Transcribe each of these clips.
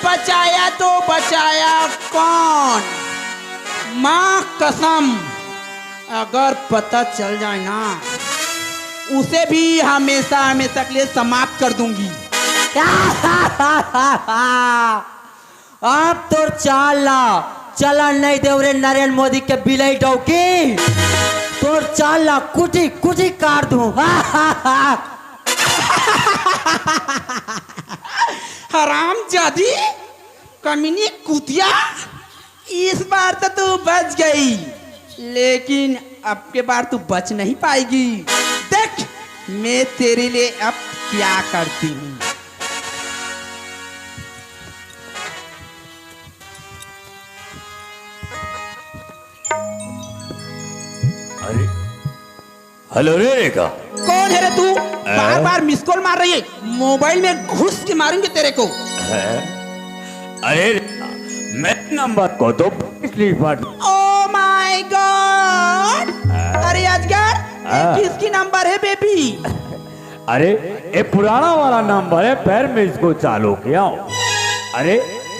बचाया तो बचाया कौन? माँ कसम, अगर पता चल जाए ना, उसे भी हमेशा हमेशा के लिए समाप्त कर दूंगी। आप तो चाला चलन नहीं दे रे नरेंद्र मोदी के बिलाई डौकी, तो चाला कुटी कुटी काट दूं। हराम जादी, कमीनी कुतिया, इस बार तो तू बच गई, लेकिन अब के बार तू बच नहीं पाएगी। देख मैं तेरे लिए अब क्या करती हूँ। अरे हेलो रे रेखा। कौन है रे तू? बार बार मिस कॉल मार रही है, मोबाइल में घुस के मारूंगी तेरे को। अरे मैं नंबर को तो पिछली बार। ओह माय गॉड, अरे अजगर, किसकी नंबर है बेबी? अरे ये पुराना वाला नंबर है, फिर मैं इसको चालू किया हूँ। अरे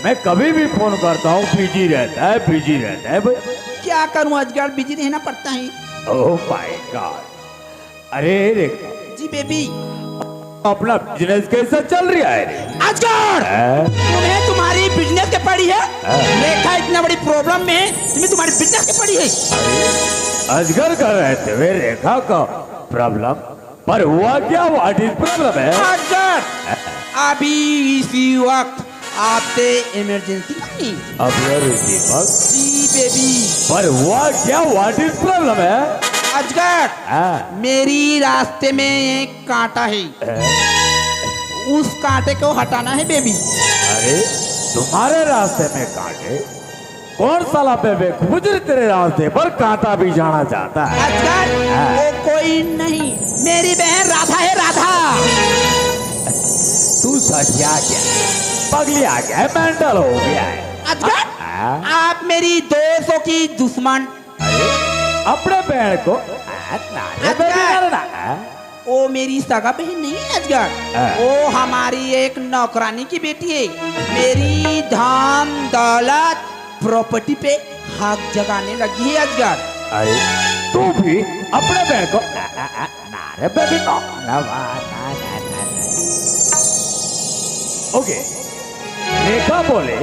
मैं कभी भी फोन करता हूँ बिजी रहता है, बिजी रहता है भाई। क्या करूँ अजगर, बिजी रहना पड़ता है। Oh my God. अरे रेखा जी बेबी, अपना बिजनेस कैसा चल रहा है रे? अजगर, तुम्हें तुम्हारी बिजनेस के पड़ी है? रेखा इतना बड़ी प्रॉब्लम में तुम्हें तुम्हारी बिजनेस के पड़ी है? अजगर कर रहते हुए रेखा का प्रॉब्लम पर हुआ क्या? व्हाट इज प्रॉब्लम है? अजगर, अभी इसी वक्त आपसे इमरजेंसी नहीं। दीपक जी बेबी। पर हुआ क्या? व्हाट इज प्रॉब्लम है? अजगर, मेरी रास्ते में एक कांटा है, उस कांटे को हटाना है बेबी। अरे तुम्हारे रास्ते में कांटे? कौन साला बेबे गुजर तेरे रास्ते पर कांटा भी जाना चाहता है? अजगर, वो कोई नहीं, मेरी बहन राधा है, राधा। तू सटिया क्या, पगलिया क्या है, मेंटल हो गया है? अजगर, आप मेरी दोस्तों की दुश्मन। अपने बहन को वो मेरी सगा बहन नहीं है अजगर, वो हमारी एक नौकरानी की बेटी है। मेरी धन दौलत प्रॉपर्टी पे हक जगाने लगी है अजगर। अरे तू भी अपने बहन को नारे बेबी को ओके। रेखा बोले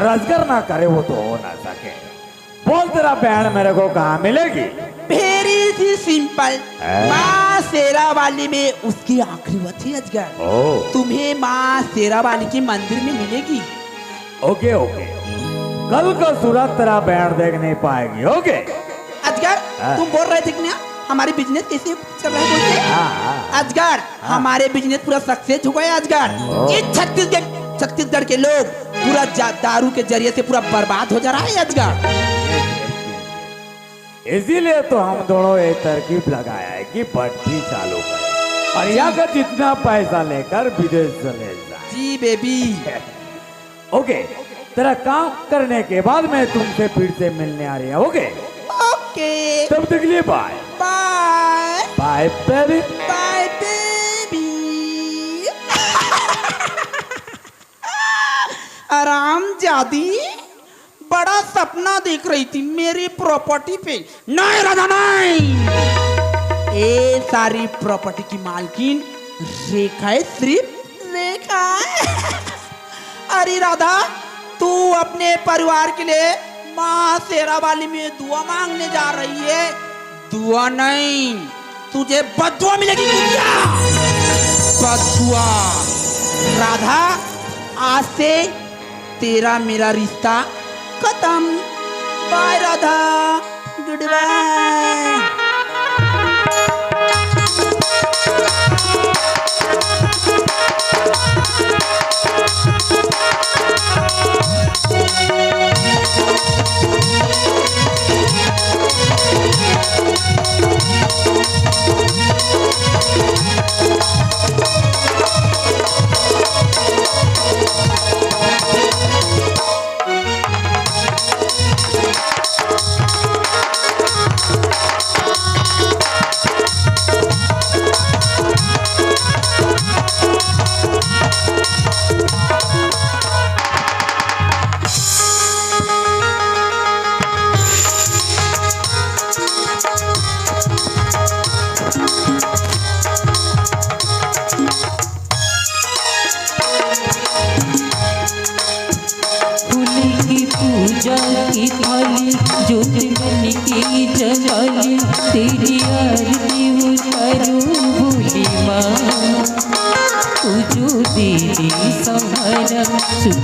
अजगर ना करे वो तो हो ना सके। बोल तेरा बहन मेरे को कहाँ मिलेगी? वेरी सी सिंपल, माँ शेरावाली में उसकी आखिरी वक्त है अजगर। तुम्हें माँ शेरावाली की मंदिर में मिलेगी। ओके ओके, कल का सूरत तेरा बहन देख नहीं पाएगी। ओके अजगर, तुम बोल रहे थे कि ना हमारी बिजनेस कैसे चल रहा है बोलते? अजगर, हमारे बिजनेस पूरा सक्सेस हो गया अजगर। इस छत्तीसगढ़ के लोग पूरा दारू के जरिए से पूरा बर्बाद हो जा रहा है अजगर। इसीलिए तो हम दोनों एक तरकीब लगाया है कि भट्टी चालू करें और यहाँ का जितना पैसा लेकर विदेश चले जाए। जी बेबी। ओके, तेरा काम करने के बाद मैं तुमसे फिर से मिलने आ रही हूँ। ओके ओके, तब तक लिए bye bye bye baby, bye baby. आराम जादी, बड़ा सपना देख रही थी मेरी प्रॉपर्टी पे। नहीं राधा नहीं, ये सारी प्रॉपर्टी की मालकिन रेखा है, सिर्फ रेखा है। अरे राधा, तू अपने परिवार के लिए माँ शेरावाली में दुआ मांगने जा रही है। दुआ नहीं, तुझे बद्दुआ मिलेगी। बद्दुआ। राधा, आज से तेरा मेरा रिश्ता खत्म। Bye Radha, goodbye.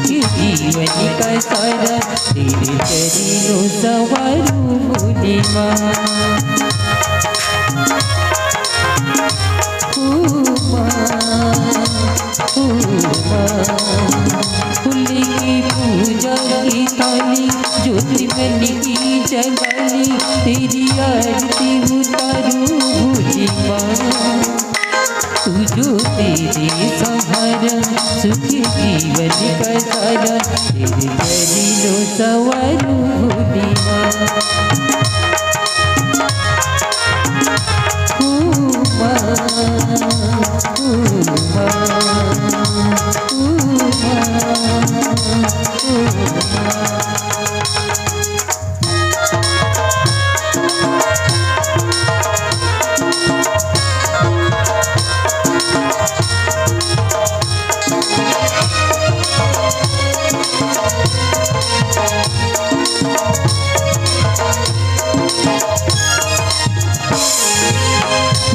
जीवन का सारा तेरे चरणों सवारूं भोले माँ। फूल की पूजा की थाली ज्योति बन की जगाली तेरी आरती उतारूं भोले माँ। तू जो तेरे सहारा सुख जीवन का सारा तेरे चरणों सवारूं भोले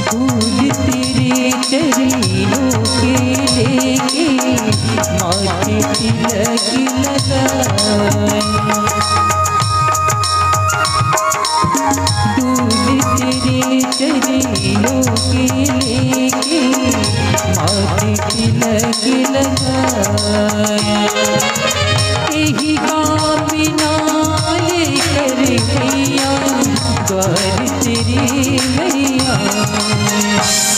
फूल तेरे चरणों के लेके माथे तिलक लगाए। फूल तेरे चरणों के लेके माथे तिलक लगाए। यही कामना लेकर मैया द्वार तेरी मैया।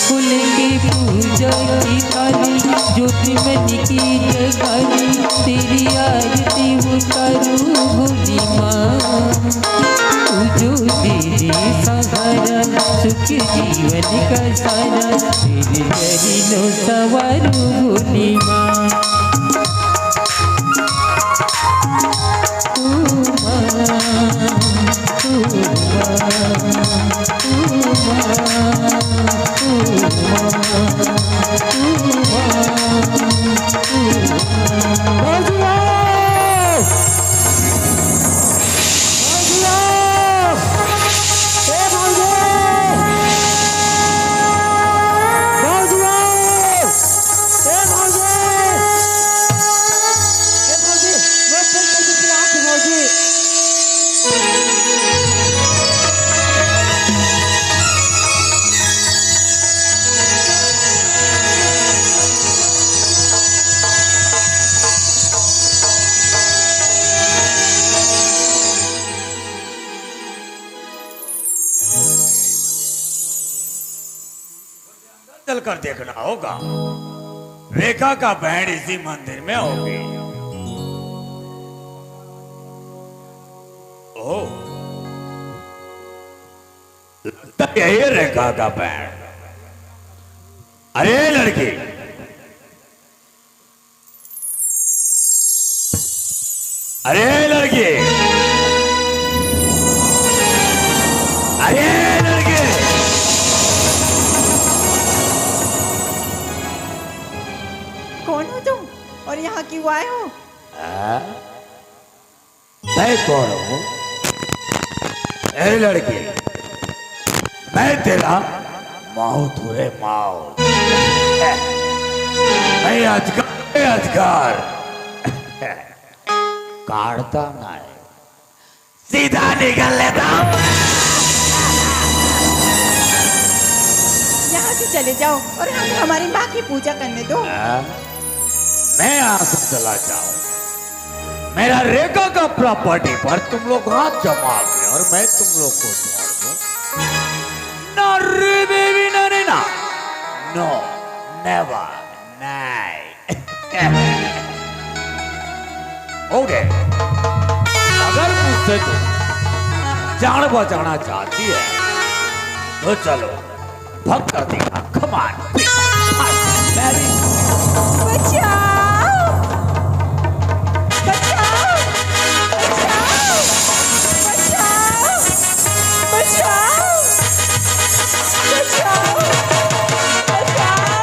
फूल की पूजा की थाली ज्योति बन की जगाली तेरी आरती उतारूं भोली माँ। तू जो तेरे सहारा सुख जीवन का सारा तेरे चरणों सवारूं भोली माँ। चलकर देखना होगा। रेखा का बैंड इसी मंदिर में होगी। ओह, लगता है यही है रेखा का बैंड। अरे लड़की, अरे लड़की, अरे लड़की, कौन हो तुम और यहाँ क्यों आए हो? मैं कौन हूँ? अरे लड़की, मैं तेरा माउथ हूँ रे, माउथ। मैं अजगर काटता नहीं, सीधा निकल लेता हूँ। यहाँ से चले जाओ और हमें हमारी माँ की पूजा करने दो। मैं यहाँ से चला जाऊं, मेरा रेखा का प्रॉपर्टी पर तुम लोग हाथ जमा गए और मैं तुम लोग को छोड़ दूं? ना रे बेबी, ना रे ना, नो, नेवर, नहीं। ओके, अगर मुझसे तुम जान बचाना चाहती है तो चलो भक्त दिखा, कमान। बचाओ! बचाओ! बचाओ! बचाओ! बचाओ! बचाओ!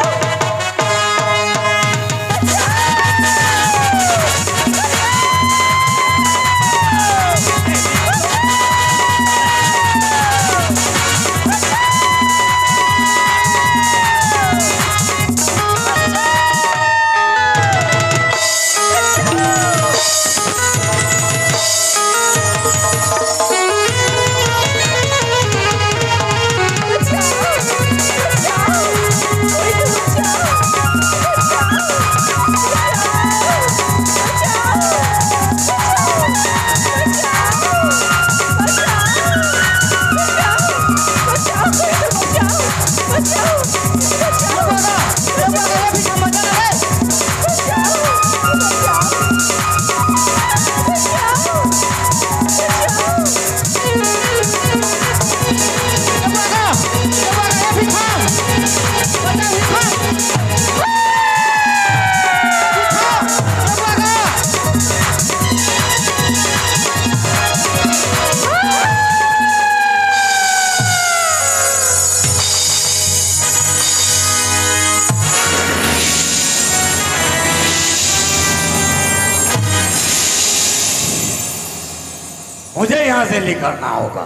मुझे यहाँ से निकलना होगा,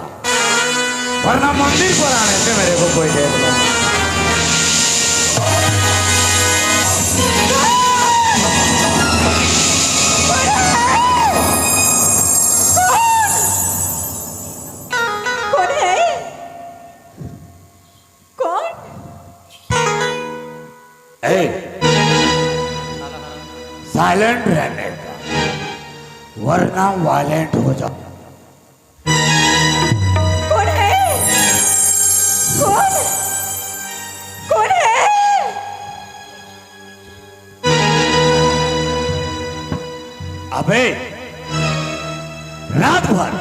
वरना मंदिर पर आने से मेरे को कोई देख लो। कौन है? कौन? साइलेंट रहने का, वरना वायलेंट हो जाओ। कौन है? कौन? कौन है? अबे रात भर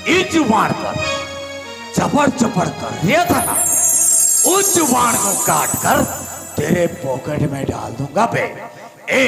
इस जुबान पर चपड़ चपड़ कर दिया था ना, उस जुबान को काट कर तेरे पॉकेट में डाल दूंगा बे। ए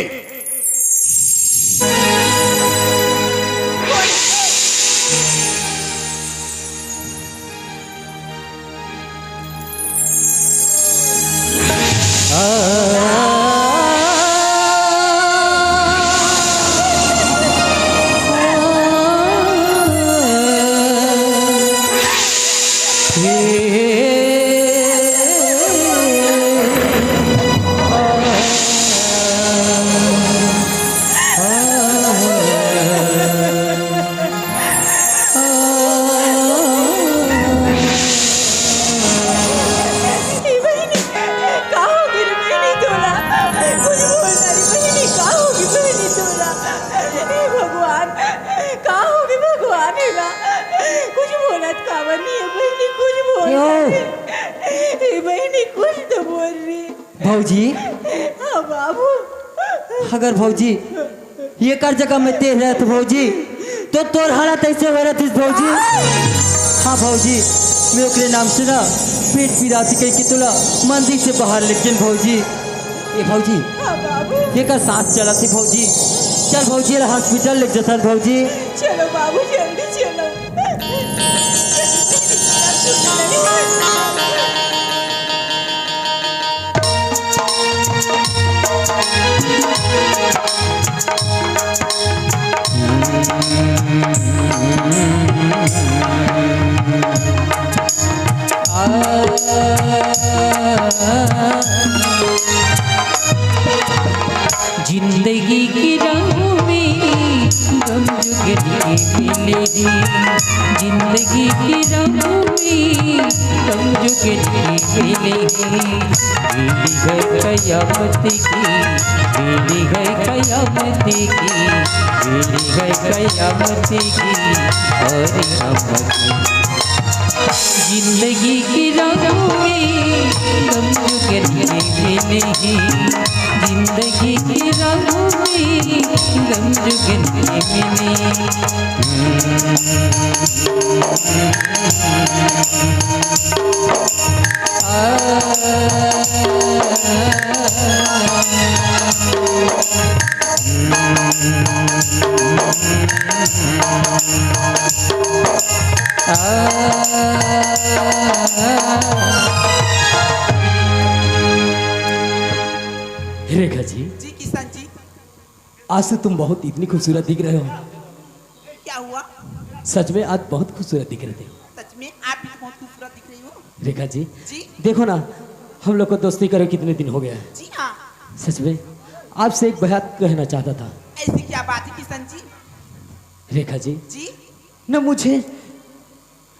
भौजी, हाँ बाबू, अगर भौजी ये कर जगह में तेज रहत भौजी तो तोर हालत ऐसे हो रही भौजी। हाँ भौजी, मैं ओकरे नाम से ना पेट पीराती कह के तोला मंदिर से बाहर लेकिन भौजी ये भौजी हाँ बाबू, ये कर सांस चला थी भौजी। चल भौजी हॉस्पिटल ले जाता भौजी। चलो बाबू जल्दी चलो। जिंदगी की राहों में गम जुगली मिलेगी, जिंदगी की राहों में गम जुगली मिलेगी। बेली है कयामत की, बेली है कयामत की, बेली है कयामत की और अमत। जिंदगी की राहों में गम जुगली मिलेगी, जिंदगी की राहों में गम जुगली रेखा जी, जी किशन जी, आज से तुम बहुत इतनी खूबसूरत दिख रहे हो। क्या हुआ? सच में आज बहुत खूबसूरत दिख रहे थे। सच में आप भी बहुत खूबसूरत दिख रही हो। रेखा जी, जी देखो ना हम लोग को दोस्ती करे कितने दिन हो गया है। जी हाँ, सच में आपसे एक बात कहना चाहता था। ऐसी क्या बात है किशन जी? रेखा जी, जी न मुझे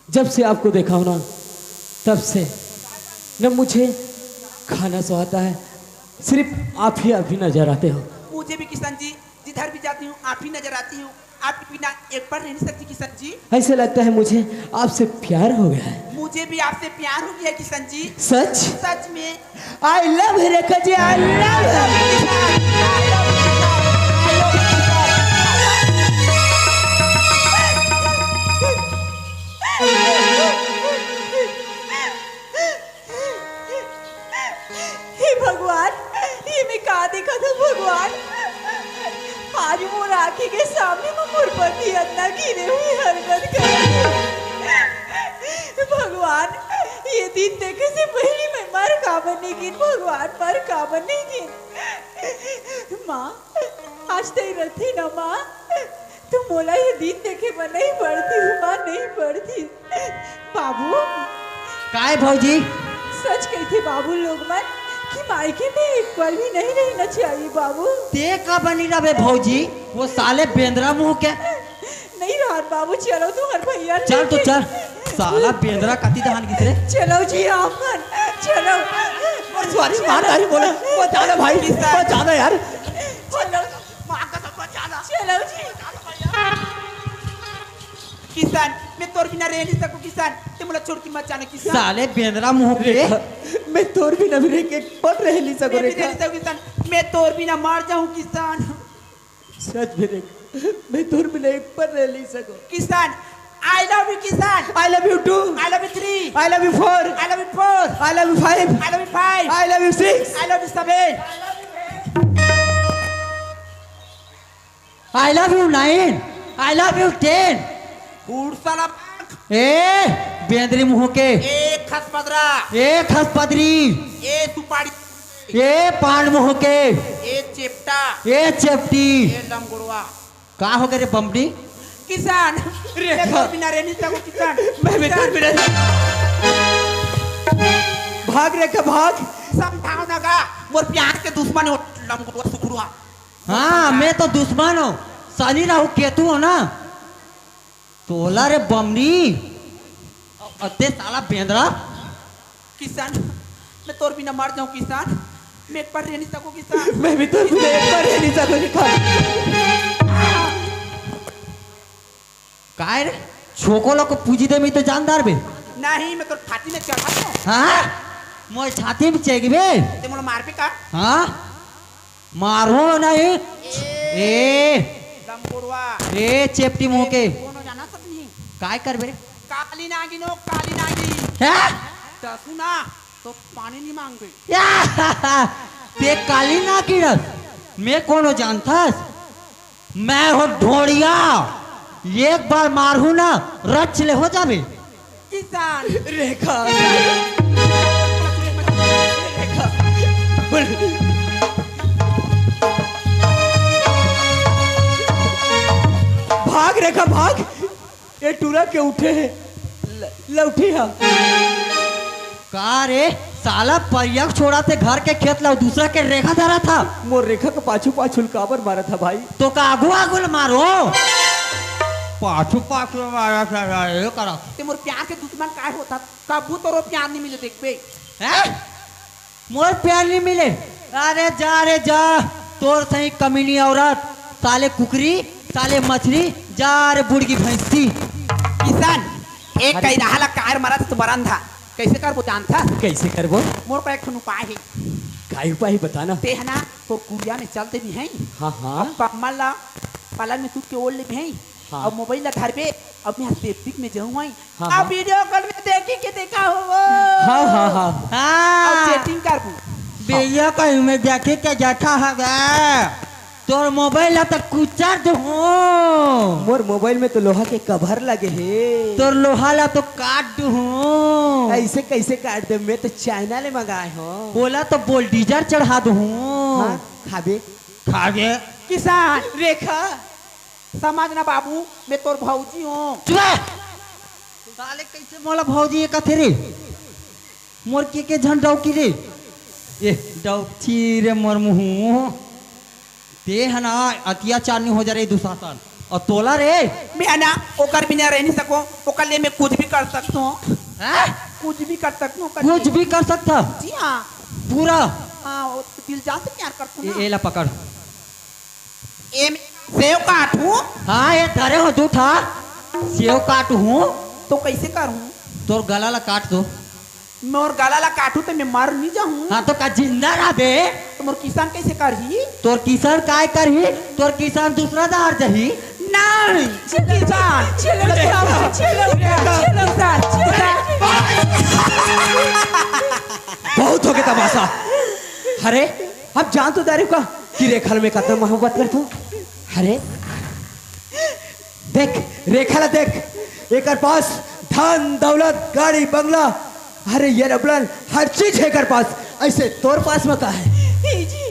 जब से आपको देखा हो ना तब से न मुझे खाना सुहाता है, सिर्फ आप ही नजर आते हो। मुझे भी किशन जी, जिधर भी जाती हूँ आप ही नजर आती हूँ। आपके बिना एक पल रह नहीं सकती किशन जी। ऐसे लगता है मुझे आपसे प्यार हो गया है। मुझे भी आपसे प्यार हो गया किशन जी। सच? सच में। I love Rekha ji, I love. मोर आँखी के सामने में मोर पति अन्ना गिरे हुई हरकत कर। भगवान ये दिन देखे से पहले मैं मर का बनेगी भगवान मर का बनेगी। माँ आज तई रथी ना माँ तू मोला ये दिन देखे मैं नहीं पड़ती हूँ माँ नहीं पड़ती। बाबू काय भौजी सच कही थे बाबू लोग मन कि मायके में एक पल भी नहीं रहना चाहिए बाबू। ते का बनी रहे भौजी वो साले बेंद्रा मुंह के। नहीं रहा बाबू चलो तू हर भैया चल तो चल साला बेंद्रा कति दहान किसरे। चलो जी आमन चलो और सॉरी मार रही बोले बचा ले भाई बचा ले यार चलो मां का सब बचा ला। चलो जी किसान मैं तोर बिना रह नहीं सकूं किसान ते मोला छोड़ के मत जाना किसान। साले बेंद्रा मुंह के। मैं तोर बिना भी रह के पल रह नहीं सकूं किसान। मैं तोर बिना मार जाऊं किसान। सच में मैं तोर बिना एक पल रह नहीं सकूं किसान। I love you किसान। I love you too। I love you 3। I love you 4। I love you 4। I love you 5। I love you 5। I love you 6। I love you 7। I love you 9। I love you 10। उड़ साला ए बेंद्री मुंह के। एक खसपदरा। एक खसपदरी। ए सुपारी। ए पान मुंह के। ए चेपटा। ए चेपटी। ए लंगड़वा। का हो गए रे बम्बडी किसान मैं तोर बिना रह नहीं सकूं किसान। मैं तोर बिना भाग रे का भाग समझाओ ना का मोर प्यार के दुश्मन हो लंगड़वा सुखड़वा। हाँ मैं तो दुश्मन हूँ शनि राहु केतु हो ना तोला रे बमनी अते साला बेंद्रा। किसान मैं तोर बिना मर जाऊं किसान। मैं एक पर रह नहीं सकूं किसान। मैं भी तोर बिना एक पर रह नहीं सकूं किसान। काय रे छोकोला को पूजी दे में तो जानदार बे। नहीं मैं तोर छाती में चढ़ा दूं। हाँ मोर छाती में चेग बे। ते मोला मार पे का। हाँ मारो नहीं। ए लंगड़वा। ए चेपटी मुंह के। कोनो जाना सब नहीं। काय कर बे काली नागिन हो काली नागिन। हैं दसू ना तो पानी नहीं मांग गई। ते काली ना किरस मैं कोनो जानथस मैं हो ढोड़िया एक बार मारू ना रच ले हो जाबे। किसान रेखा रेखा भाग रेखा भाग ये टूरा के उठे हैं लौटी है। का रे साला परियक छोड़ा थे घर के खेत ला दूसरा के रेखा धरा था। मोर रेखा का पाछू पाछू काबर मारा था भाई। तो का आगू आगू मारो पाछू पाछू मारा था ये करा। ते मोर प्यार के दुश्मन काय होता कबू तोरो प्यार नहीं मिले देख बे। हैं मोर प्यार नहीं मिले। अरे जा तोर सही कमीनी औरत साले कुकरी साले मछली जा रे बुड़गी भैंसी। किसान एक कई रहा ला कार मारा तो बरन था कैसे कर वो जानता। कैसे करबो मोर को एक ठन उपाय है। काय उपाय बताना। ते है ना तो कुरिया में चलते भी हैं। हाँ हाँ कमल ला पलंग में सूत के ओढ़ ले भी हैं। हाँ। अब मोबाइल ला घर पे अब मैं सेप्टिक में जाऊँ आई। हाँ, अब हाँ। वीडियो कॉल में देखी के देखा हो। हाँ हाँ हाँ अब हाँ चैटिंग कर बू। भैया कहीं में जाके क्या जाता है तोर मोबाइल तक कुचर दो मोर मोबाइल में तो लोहा के कवर लगे है। तोर लोहा ला तो काट दू ऐसे कैसे काट दे मैं तो चाइना ले मंगाए हो। बोला तो बोल्डीजर चढ़ा दू हाँ खाबे खा गए किसान रेखा समझना बाबू मैं तोर भौजी हूँ। साले कैसे मोला भौजी ये कथे रे मोर के झंडाऊ की रे ए डौची रे मोर मुँह ते है ना अत्याचार नहीं हो जा रही दुशासन और तोला रे मैं ना ओकर बिना रह नहीं सकूं। ओकर लिए मैं कुछ भी कर सकता हूँ। हैं? कुछ भी कर सकता हूँ। कुछ भी कर सकता जी हाँ पूरा हाँ वो दिल जान से प्यार करता हूँ ना। ए ला पकड़ ए मैं सेव काटूं हाँ ये धरे हो दू था सेव काट हूँ तो कैसे करूं। तोर गला ला काट दो मैं और गला ला काटूं तो मैं मर नहीं जाऊं। हाँ तो का जिंदा रह बे तो मोर किसान कैसे करही। तोर किसान काय करही तोर किसान दूसरा दार जही नहीं किसान चलो बहुत हो गया तमाशा। अरे अब जान तो दारू का कि रेखा में कितना मोहब्बत कर तू अरे देख रेखा ला देख, एक पास धन दौलत गाड़ी बंगला, अरे ये रबलन हर चीज है कर पास, ऐसे तोर पास में का है? जी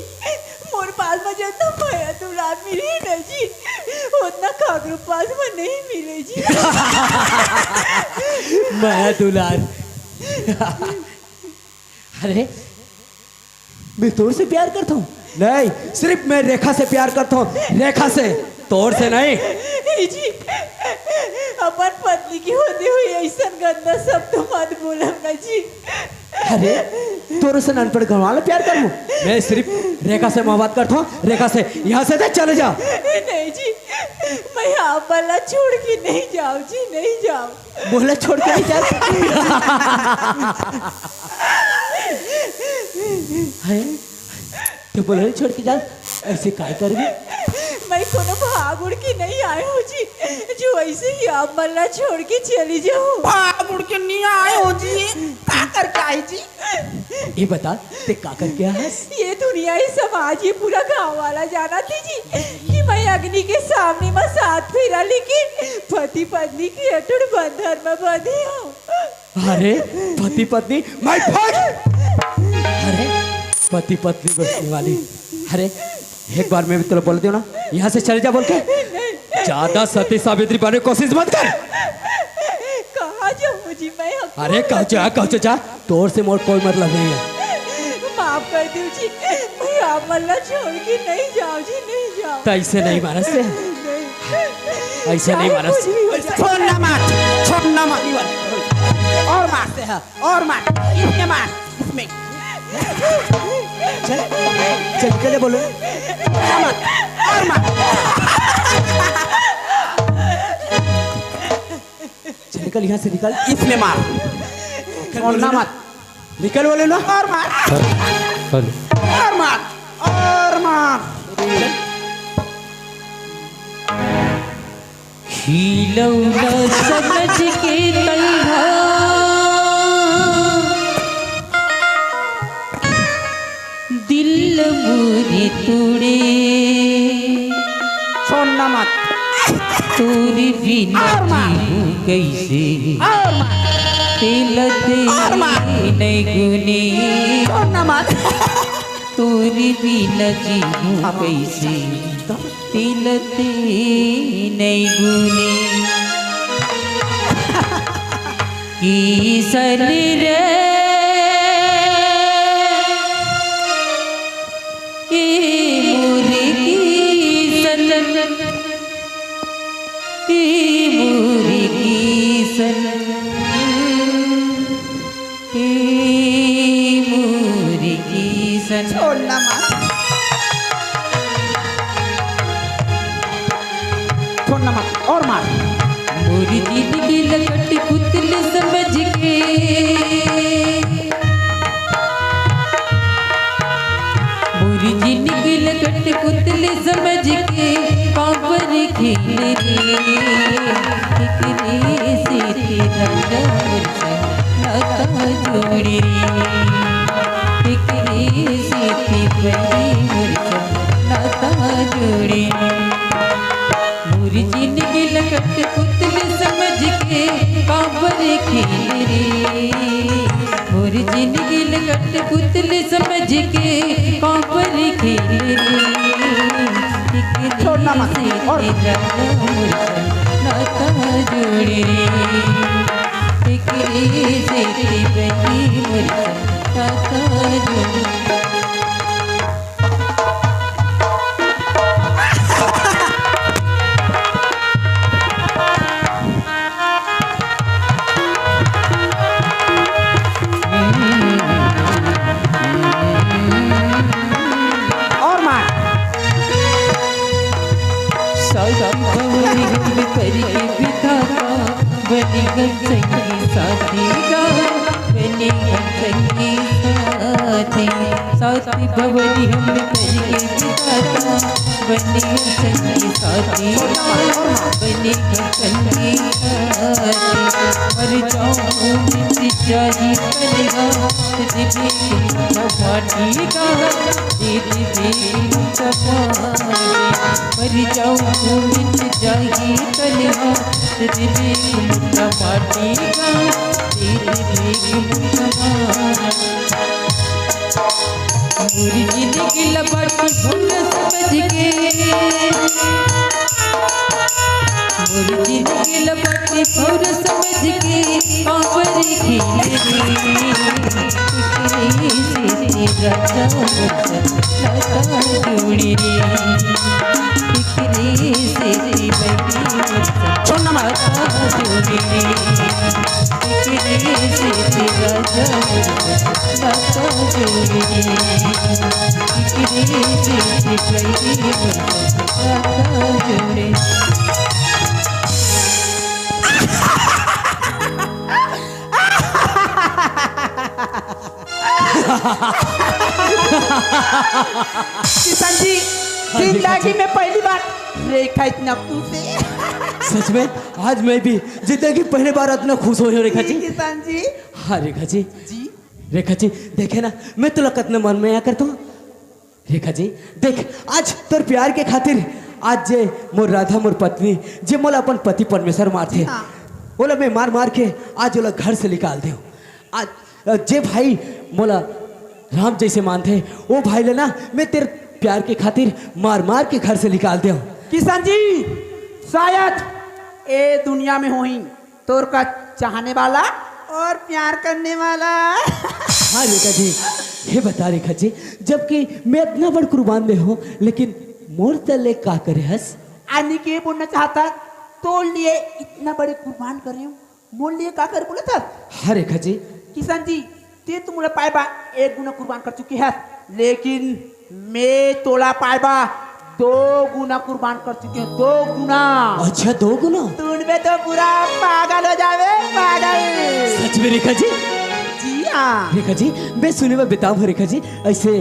मोर पास में जितना भैया दुलार मिली ना जी, उतना कागरू पास में नहीं मिले जी। मैं दुलार अरे मैं तोर से प्यार करता हूँ? नहीं, सिर्फ मैं रेखा से प्यार करता हूँ, रेखा से, तोर से नहीं। जी अपन पत्नी की होती हुई ऐसा गंदा सब तो मत बोलम ना जी। अरे तोर से अनपढ़ गंवाला प्यार करूँ? मैं सिर्फ रेखा से मोहब्बत करता हूँ, रेखा से। यहाँ से तो चले जा। नहीं जी, मैं यहाँ बल्ला छोड़ के नहीं जाऊँ जी, नहीं जाऊँ। बोला छोड़ के नहीं जा। तो बोला छोड़ के जा, ऐसे काय कर भी? मैं कोनो भाग उड़ के नहीं आए हूँ जी, जो ऐसे ही आप मल्ला छोड़ के चली जाऊँ। भाग उड़ के नहीं आए हो जी, का करके आए जी? ये बता ते का कर क्या है? ये दुनिया ही समाज ये पूरा गांव वाला जाना थी जी कि मैं अग्नि के सामने में साथ फेरा, लेकिन पति पत्नी की अटूट बंधन में बंधी हूँ। अरे पति पत्नी माय फट, अरे पति पत्नी बचने वाली, अरे एक बार मैं भी तेरे बोल दियो ना, यहाँ से चले जा बोल के। ज्यादा सती सावित्री बनने की कोशिश मत कर। कहाँ जाऊँ जी मैं? अरे कहो जा, तोर से मोर कोई मतलब नहीं है। माफ कर दो जी, मैं आप मल्ला छोड़ के नहीं जाऊँ जी, नहीं जाऊँ। तो ऐसे नहीं मानस से, ऐसे नहीं मानस। छोड़ना मत, छोड़ना मत, और मारते हैं, और मार, इसमें मार, इसमें। चल चल के बोलो, मत, और मार। चल निकल यहाँ से, निकल। इसमें मार, छोड़ना मत, निकल बोले ना। और मार, और मार, और मार। हिलौना समझ के तैहा दिल मोरे तोड़े, छोड़ना मत, तोरे बिना जीऊं कैसे, और मार, तेलते नहीं गुने, छोड़ना मत, तोरे बिना जीऊं कैसे, तिलते नहीं गुने। किसन रे ए मोरे किसन, ए मोरे किसन, ए मोरे किसन। छोड़ना मत, छोड़ना मत, और मार। मोरी जिंदगी लकट पुतल समझ के, मोरी जिंदगी लकट पुतल समझ के, पावर खेल रे, कितने से तेरा नाता जोड़े, कितने से तेरा नाता जोड़े। मोरी जिंदगी लकट पुतल समझ के, पावर खेल रे, मोरी जिंदगी लकट पुतल समझ के, पावर खेल रे, छोड़ना मत, और नाता जोड़े रे, से नाता जोड़े। बनी गन संगी साथी गा, बनी गन संगी साथी। साथी साथी भवरी हम करके विधाता बने संगी साथी बने संगी मर जाऊं मिट जाही कलेगा दिव्य पाटी का दिव्य मर जाऊं मिट जाही कलेगा दिव्य पाटी का मुरी जिंदगी लपटी भूल समझ के मुरी जिंदगी लपटी भूल समझ के कांवर खिले रे राजा लता जुड़ी रे टिकरे से लगी छोड़ना लता जुड़ी रे टिकरे से राजा लता जुड़ी रे टिकरे से लगी लता जुड़ी किशन जी जिंदगी में पहली बार रेखा इतना खुश है। सच में आज मैं भी जिंदगी पहली बार इतना खुश हो रही हूँ रेखा जी। किशन जी हाँ रेखा जी जी रेखा जी देखे ना मैं तो कितने मन में आया करता हूँ। रेखा जी देख आज तोर प्यार के खातिर आज जे मोर राधा मोर पत्नी जे मोला अपन पति परमेश्वर मार थे हाँ। बोला मैं मार मार के आज बोला घर से निकाल दे। आज जे भाई मोला राम जैसे मानते वो भाई लेना मैं तेरे प्यार के खातिर मार मार के घर से निकाल दे। किशन जी शायद ए दुनिया में हो ही तोर का चाहने वाला और प्यार करने वाला। हाँ रेखा जी ये बता रेखा जी जबकि मैं इतना बड़ कुर्बान दे हूँ लेकिन मोर तले का करे हस आने के बोलना चाहता तो लिए इतना बड़े कुर्बान कर रहे हो मोल लिए का कर बोला था। हाँ रेखा जी किशन जी ते तो मुझे पाएबा एक गुना कुर्बान कर चुकी है लेकिन मैं तोला पाएबा 2 गुना कुर्बान कर चुके हैं 2 गुना। अच्छा 2 गुना तुम में तो पूरा पागल हो जावे पागल। सच में रेखा जी जी हाँ रेखा जी मैं सुने में बताऊँ रेखा जी ऐसे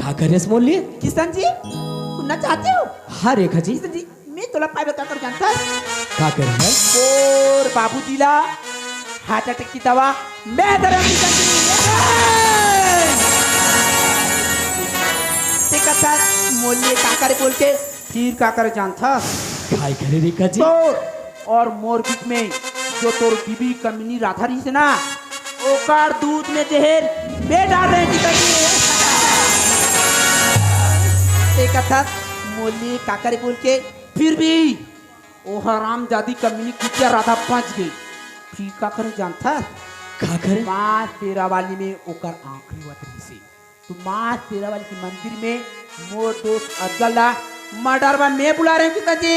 का करे मोल लिए। किशन जी सुनना चाहते हो। हाँ रेखा जी किशन जी मैं तोला पाएबा क्या कर जानता है का करे है और बाबू दिला हार्ट अटैक की दवा मैं दरम किशन जी। कथा मोलिए काकर बोल के फिर काकर जानता काय करे रेखा जी तो और मोर बीच में जो तोर बीबी कमिनी राधा रही से ना ओकर दूध में जहर मैं डाल रहे हैं कथा मोलिए काकर बोल के फिर भी ओ हराम जादी कमिनी कुटिया राधा पहुंच गई फिर काकर जानता का करे माँ तेरा वाली में ओकर आंखरी वतरी से तो माँ तेरा वाली के मंदिर में मोर दोस्त अदगला मर्डर बा मैं बुला रहे हैं किशन जी।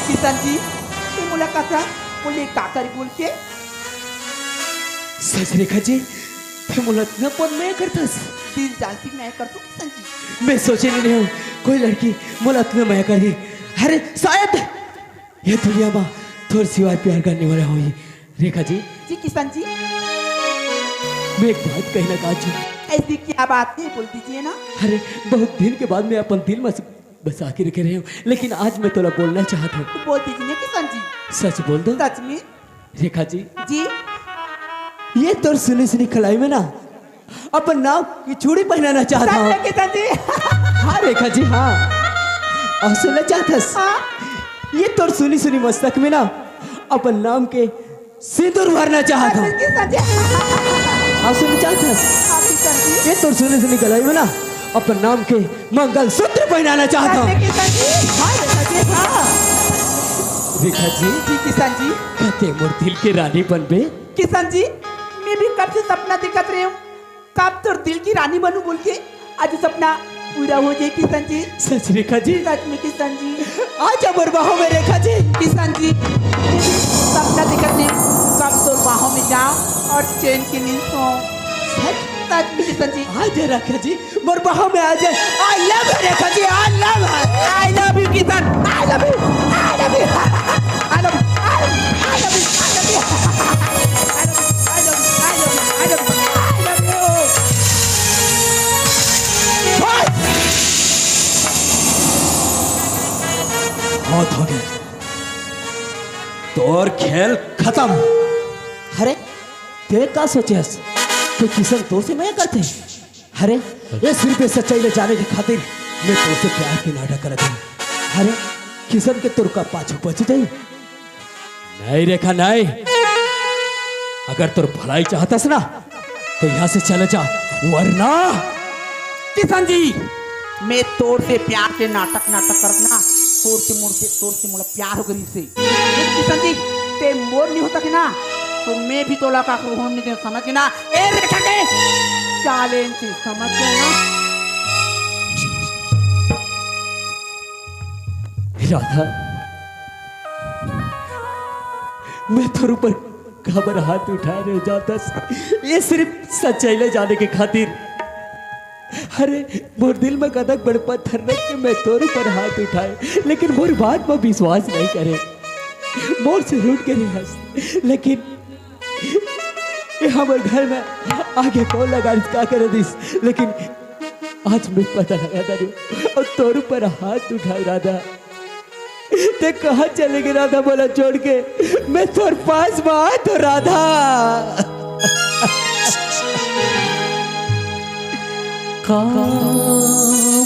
किशन जी ये मुलाकात है बोले काकर बोल के सच रेखा जी फिर मुलाकात न पन मैं करता दिल जानती मैं कर दूं किशन जी। मैं सोचे नहीं हूँ कोई लड़की मुलाकात में मैं करी। अरे शायद ये दुनिया में थोड़ी सिवाय प्यार करने वाला हुई रेखा जी। जी किशन जी मैं एक बात कहना चाहती हूँ। ऐसी क्या बात है बोल दीजिए ना। अरे बहुत दिन के बाद मैं अपन दिल में बसा के रखे रही हूँ लेकिन आज मैं तोला बोलना चाहता हूँ। तो बोल दीजिए ना किशन जी। सच बोल दो सच में रेखा जी जी ये तो सुनी सुनी खलाई में ना अपन नाव की चूड़ी पहनाना चाहता सच हूँ। में किशन जी। हाँ रेखा जी हाँ और सुनना चाहता हाँ ये तो सुनी सुनी मस्तक में ना अपन नाम के सिंदूर भरना चाहता हूँ। किशन जी। हाँ सुनना चाहता हाँ किशन जी। ये तो सुनी सुनी गलाई में ना अपन नाम के मंगल सूत्र पहनाना चाहता हूँ। किशन जी। हाँ किशन जी हाँ। रेखा जी जी किशन जी। कहते मोर दिल के रानी बनबे। किशन जी मैं भी कब से सपना दिखत रही हूँ कब तो दिल की रानी बनूं बोल के आज वो सपना पूरा हो जाए किशन जी। सच रेखा जी सच में किशन जी। आज अमर बाहों में रेखा जी। किशन जी मैं भी सपना दिखत रही हूँ कब तो बाहों में जाऊं और चैन की नींद सोऊं। सच में किशन जी। आज रेखा जी मोर बाहों में आ जाए। I love you Rekha ji I love you Kishan I love you I love you I love you I love you I love you I love you I love you बहुत हो गए, तोर खेल खत्म। अरे ते का सोचे कि किशन तोर से मैं करते? अरे ये सिर्फ सच्चाई ले जाने के खातिर मैं तोर से प्यार के नाटक कर दूं। अरे किशन के तुर का पाछू बच जाई नहीं रेखा नहीं। अगर तुर भलाई चाहतस ना तो यहाँ से चले जा, वरना किशन जी मैं तोर से प्यार के नाटक करना तोर से मोला प्यार हो गई से। किशन जी ते मोर नहीं होता कि ना तो मैं भी तोला का होने दे, समझ के ना। ए रेखा के चैलेंज से समझ के ना। राधा मैं थोर ऊपर खबर हाथ उठा रहे जाता, ये सिर्फ सच्चाई ले जाने के खातिर। अरे मोर दिल में कदक बड़ पत्थर रख के मैं तोर ऊपर हाथ उठाए, लेकिन मोर बात में विश्वास नहीं करे, मोर से रूठ के रहे। लेकिन ये हमारे घर में आगे कौन लगा क्या करे दिस, लेकिन आज मैं पता लगा था और तोर ऊपर हाथ उठाए राधा। ते कहाँ चले गए राधा बोला छोड़ के, मैं तोर पास में आया तो राधा।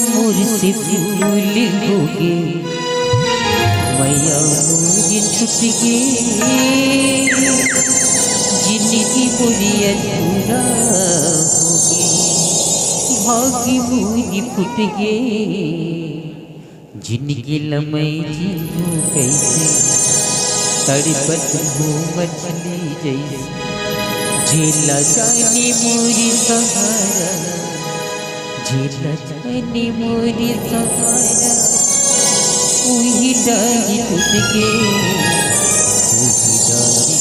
मुझसे भूल होगे मैया मुझे छूट गई, जिंदगी पूरी अधूरा होगी, भाग्य मुझे फूट गई, जिंदगी लम्हे जीऊं कैसे, तड़पत हूँ मछली जैसे, झेला जाने मोरी सहारा, झेला जाने मोरी सहारा, वही डाली टूट के, वही डाली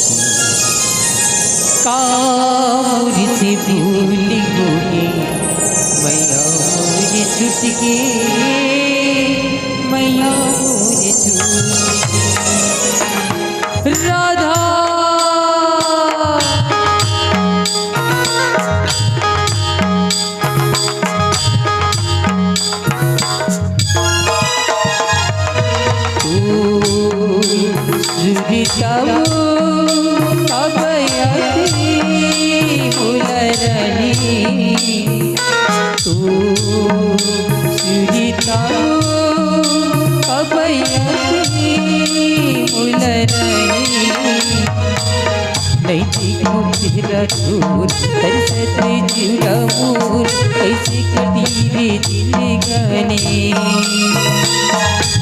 कामुरी से भूल होगे मैया मोरी छूट के, मैया मोरी छूट के। राधा कैसे कटी रे जिंदगानी,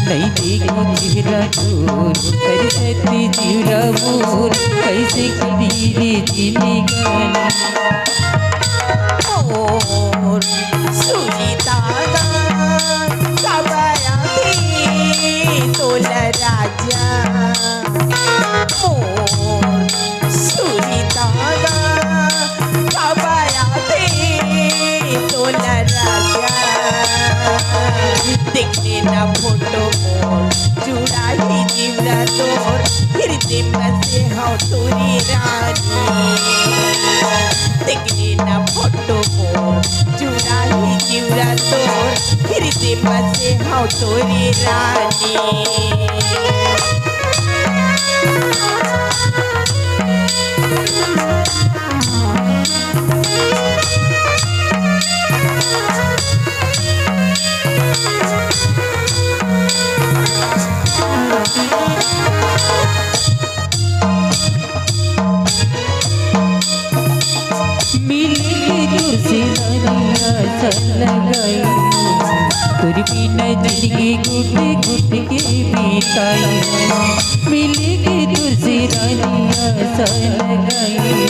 नहीं देखो चेहरा चोर करते जीरा मोर, कैसे कटी रे जिंदगानी। मोर सुनीता कब आया थी तोला राजा, मोर सुनीता कब आया थी तोला राजा, देखने ना फोटो मोर जुड़ा ही जीवरा तोर, फिर दिन से हो तोरी रानी, देखने ना फोटो मोर जुड़ा ही जीवरा तोर, फिर दिन से हो तोरी रानी। तुर बिना जिंदगी घुट घुट के बीताई, मिलेगी तुझसे रानी आशा लगाई,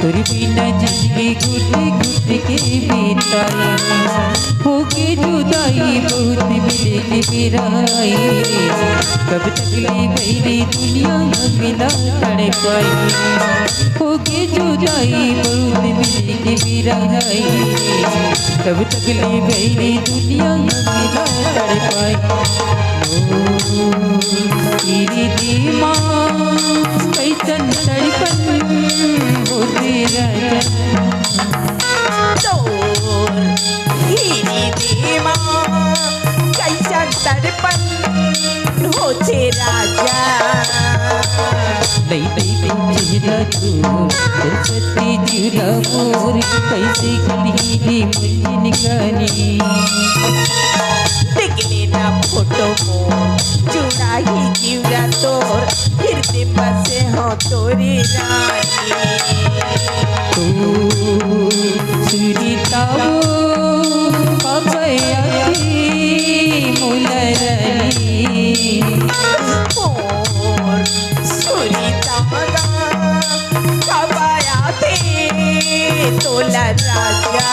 तुर बिना जिंदगी घुट घुट के बीताई, होके जुदाई बहुत मिलेगी बिराई, कब तक ले गई दुनिया मिला तड़ पाई, होके जुदाई बहुत मिलेगी बिराई, कब तक ले गई दुनिया मिला तड़ पाई। तेरी दिमाग कैसन तड़पन हो तेरा तोर हीरी दिमाग कैसा तड़पन हो तेरा दूर सरस्वती जुरा मोर कैसे खली रे मुझे निगानी देखने ना फोटो मोर जुड़ा ही जीवरा तोर हृदय बसे हो तोरी रानी सुरीताओ कबयाती मुलरनी मोर सुरीता कबाया थे तोला राजा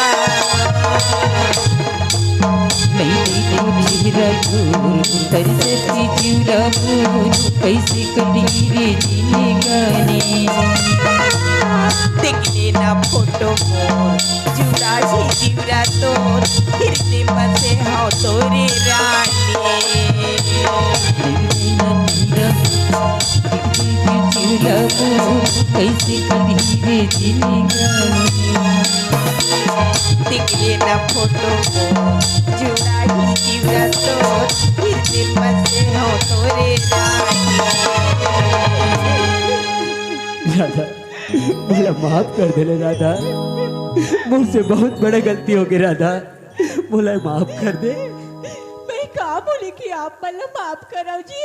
सरस्वती जुरा मोर कैसे कली रे जिंदगानी देखने ना फोटो मोर जुड़ा ही जीवरा तोर हृदय बसे हो तोरी कैसे कली रे जिंदगानी देखने ना फोटो मोर जुड़ा ही जीवरा तोर हृदय बसे हो तोरे राधा मुझे माफ कर दे राधा, मुझसे बहुत बड़ा गलती हो गई राधा, मुझे माफ कर दे। मैं कहा बोले कि आप मतलब माफ कराओ जी।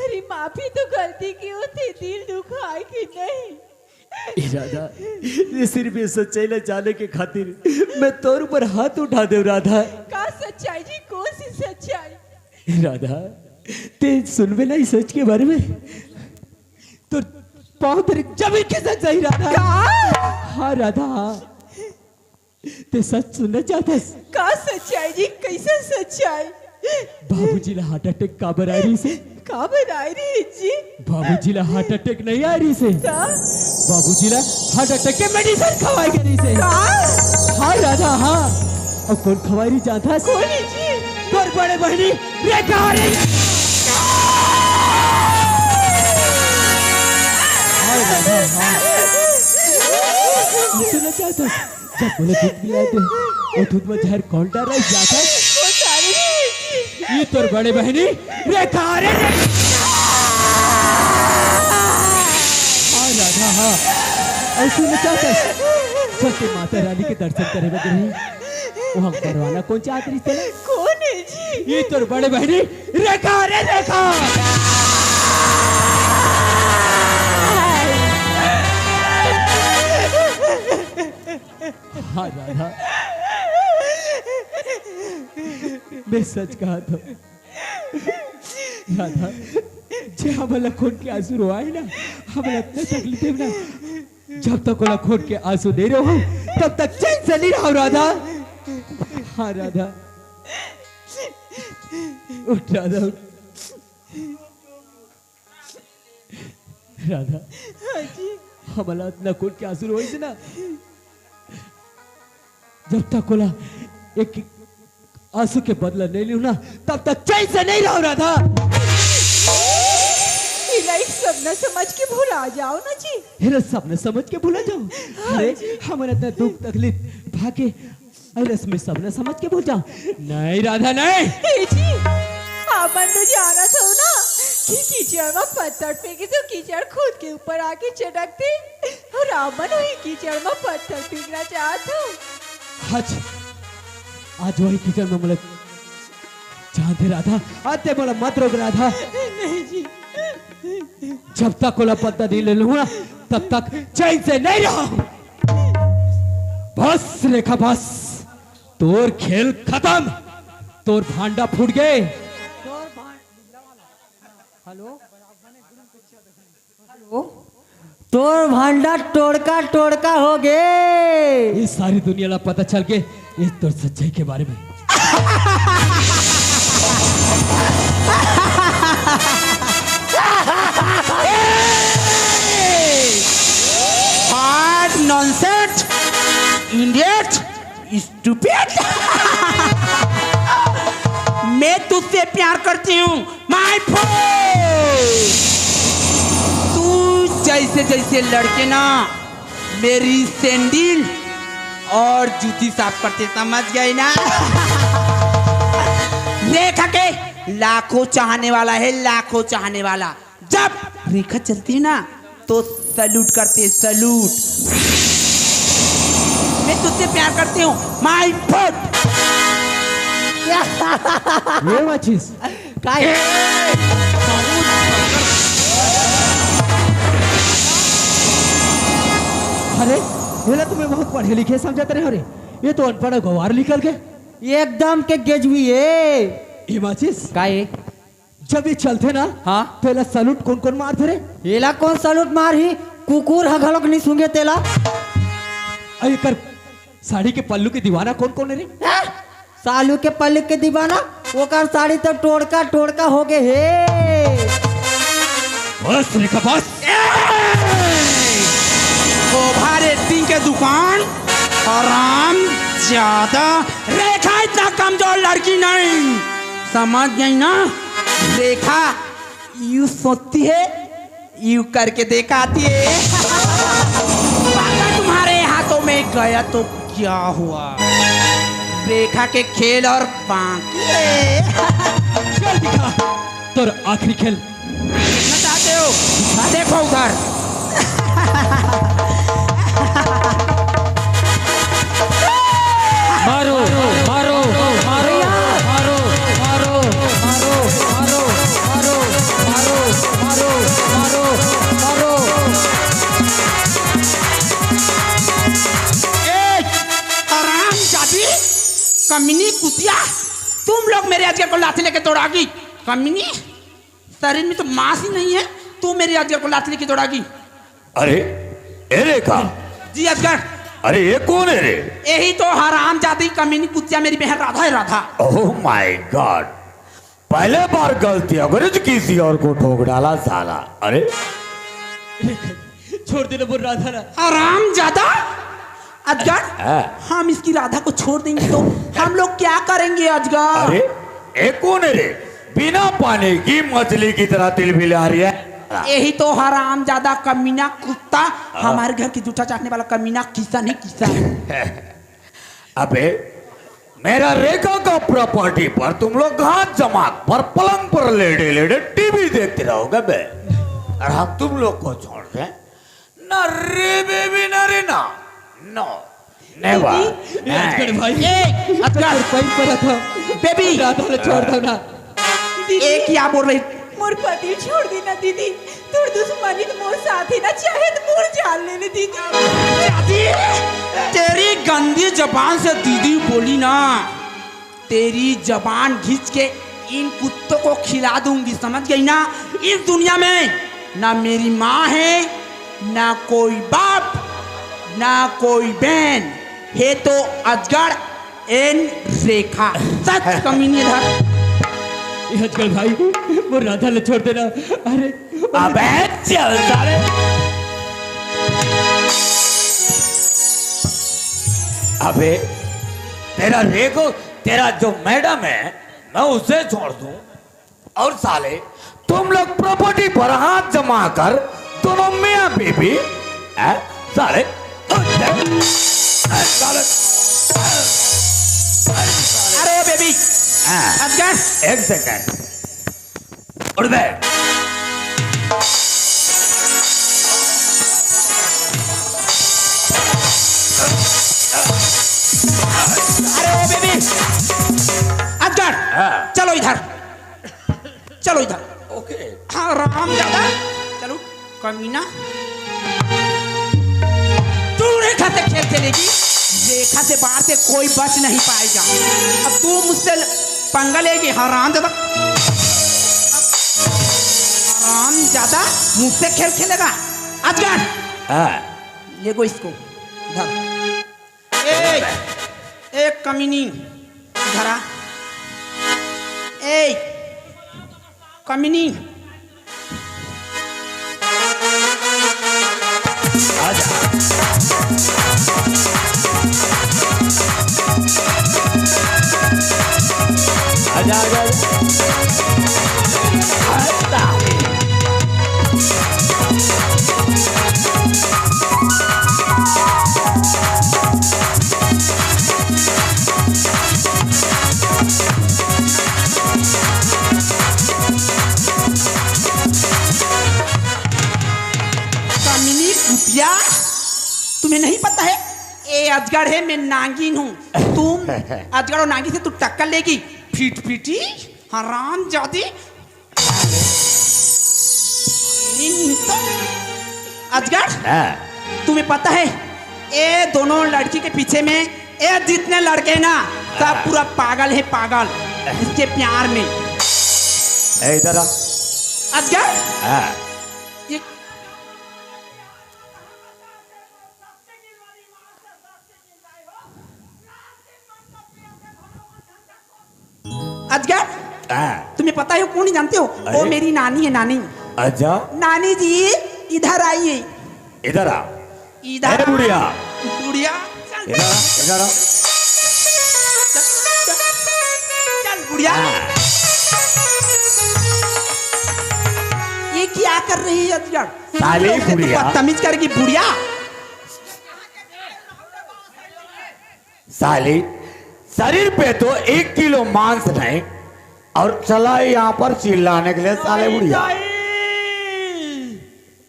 अरे माफी तो गलती की होती, दिल दुखाए कि नहीं। राधा ये सिर्फ ये सच्चाई न जाने के खातिर मैं तोर ऊपर हाथ उठा दे राधा। का सच्चाई जी, कौन सी सच्चाई? राधा ते सुनबे ना इस सच के बारे में तो पाँव तेरे जमीन के सच्चाई राधा। हाँ राधा ते सच सुनना चाहता? का सच्चाई जी, कैसे सच्चाई? बाबूजी ला हार्ट अटैक काबर आ रही से? काबर आ रही जी? बाबूजी ला हार्ट अटैक नहीं आ रही से, बाबूजी ला हार्ट अटैक के मेडिसिन खवाई करी से। हाँ राधा हाँ, अब कौन खवाई रही जाता? कौन है जी? तोर बड़े बहनी रेखा आ रही। हाँ राधा हाँ, सुनना चाहता जब बोले दूध पिलाए थे और दूध में जहर कौन डाल रहा है जाता? वो सारी जी। ये तोर बड़े बहनी रेखा आ रही। हाँ राधा हाँ, और सुनना चाहता सत्य माता रानी के दर्शन करे बगैर वहाँ करवाना कौन चाहती रही थे? कौन है जी? ये तोर बड़े बहनी रेखा रे रेखा। हाँ राधा मैं सच कहा था राधा, जे हमारा खून के आंसू रोआए ना, हमारा इतना तकलीफ है ना, जब तक वाला खून के आंसू नहीं रहो तब तक चैन से नहीं रहो राधा। हाँ राधा उठ राधा उठ। राधा हमारा इतना खून के आंसू रोए से ना, जब तक वाला एक आंसू के बदला नहीं लियो ना तब तक चैन से नहीं रहो राधा। लाइक सब न समझ के भुला जाओ ना जी। हेरा सब न समझ के भूला जाओ। अरे हमारा इतना दुख तकलीफ भागे अरे इसमें सब न समझ के भूल जाओ। नहीं राधा नहीं। जी आप तो जाना था ना कि कीचड़ में पत्थर फेंके तो कीचड़ खुद के ऊपर आके चटकते और रावण वही कीचड़ में पत्थर फेंकना चाहता हूँ। आज वही कीचड़ में मुझे जानते राधा, आते बोला मत रोक राधा। नहीं जी, जब तक कोला पत्ता नहीं ले लूंगा तब तक चैन से नहीं रहा। बस रेखा बस, तोर खेल खत्म, तोर भांडा फूट गए। हेलो हेलो, तोर भांडा टोड़का टोड़का हो गए। ये सारी दुनिया ला पता चल के ये तोर सच्चाई के बारे में। What nonsense! Idiot! Stupid! मैं तुझसे प्यार करती हूँ, my friend! तू जैसे जैसे लड़के ना मेरी सैंडल और जूती साफ करते समझ गए ना। रेखा के लाखों चाहने वाला है, लाखों चाहने वाला। जब रेखा चलती है ना तो सैल्यूट करते, सैल्यूट। मैं तुझसे प्यार करती हूँ माय फुट। ये माचिस काय अरे बोला तुम्हें बहुत पढ़े लिखे समझाते रहे। अरे ये तो अनपढ़ गवार निकल गए एकदम के गेजवी है। ये माचिस काय जब ये चलते ना हाँ पहला सैल्यूट कौन कौन मारते रे? एला कौन सलूट मार ही कुकुर हघलक नहीं सूंगे तेला। अरे कर साड़ी के पल्लू की दीवाना कौन कौन है रे? सालू के पल्ले के दीवाना ओकर साड़ी तो टोड़का टोड़का हो गए हे। बस रेखा बस। ओवर एक्टिंग के दुकान आराम ज्यादा। रेखा इतना कमजोर लड़की नहीं, समझ गई ना? रेखा यू सोचती है, यू करके दिखाती है। अगर तुम्हारे हाथों में गया तो क्या हुआ? रेखा के खेल और बाकी है। चल दिखा तोर आखिरी खेल। देखना चाहते हो? देखो उधर। मारो मारो मारो मारो मारो मारो मारो मारो मारो मारो मारो मारो। हरामजादी, कमीनी कुतिया, तुम लोग मेरे अजगर को लाठी लेके दौड़ागी। कमीनी, शरीर में तो मांस ही नहीं है, तू मेरे अजगर को लाठी लेके दौड़ागी। अरे ए रेखा, जी अजगर। अरे ये कौन है रे? यही तो हरामजादी कमीनी कुतिया मेरी बहन राधा है, राधा। ओह माय गॉड, पहले बार गलती अगर किसी और को ठोक डाला साला। अरे छोड़ देना वो राधा ना। हरामजादा अजगर, हाँ। हम इसकी राधा को छोड़ देंगे तो हम लोग क्या करेंगे अजगर? अरे ये कौन है रे? बिना पानी की मछली की तरह तिल बिला रही है। यही तो हरामजादा कमीना कुत्ता, हमारे घर की जूठा चाटने वाला कमीना किसान है, किसान। अबे मेरा रेखा का प्रॉपर्टी पर तुम लोग हाथ जमा पर पलंग पर लेटे लेटे टीवी देखते रहोगे बे, और हम तुम लोग को छोड़ दें? ना रे बेबी, ना रे ना, नो नेवर। अजगर भाई ए, अजगर, कहीं पर था बेबी, राधा ने छोड़ दो ना। ए क्या बोल रही? मोर पति छोड़ दी ना दीदी, तोर दुश्मनी तो मोर साथ ही ना, चाहे तो मोर जान ले दीदी। दादी, तेरी गंदी जबान से दीदी बोली ना, तेरी जबान घिंच के इन कुत्तों को खिला दूंगी, समझ गई ना? इस दुनिया में ना मेरी माँ है, ना कोई बाप, ना कोई बहन है, तो अजगर एन रेखा। सच कमीनी इधर। अजगर भाई वो राधा ने छोड़ देना। अरे अबे चल साले। अबे तेरा रेखो, तेरा जो मैडम है मैं उसे छोड़ दूं, और साले तुम लोग प्रॉपर्टी पर हाथ जमा कर दोनों मियां बीबी साले साले। अरे बेबी, अजगर, एक सेकंड उठ बे। अरे बेबी, अजगर, चलो इधर, चलो इधर। ओके हाँ राम दादा, चलो कमीना। तू रेखा से खेल चलेगी, रेखा से बाहर से कोई बच नहीं पाएगा। अब तू मुझसे पंगा लेगी, हराम दादा, हराम ज्यादा मुझसे खेल खेलेगा। अजगर, ले गो इसको इधर। एक कमीनी इधर आ। कमीनी आजा। आजा आजा तुम्हें नहीं पता है ए अजगर है, मैं नागिन हूँ। तुम अजगर और नागिन से तू टक्कर लेगी। फीट फीटी हराम जाती। अजगर तुम्हें पता है ये दोनों लड़की के पीछे में ये जितने लड़के ना सब पूरा पागल है, पागल इसके प्यार में। इधर अजगर ये अजगर तुम्हें पता है कौन, जानते हो? वो मेरी नानी है, नानी। अच्छा नानी जी इधर आइए। इधर आ। इधर आ। बुढ़िया बुढ़िया इधर आ। चल बुढ़िया। ये क्या कर रही है अजगर? साली बुढ़िया बदतमीज करेगी बुढ़िया। साली शरीर पे तो 1 किलो मांस नहीं और चला यहाँ पर चिल्लाने के लिए। साले बुढ़िया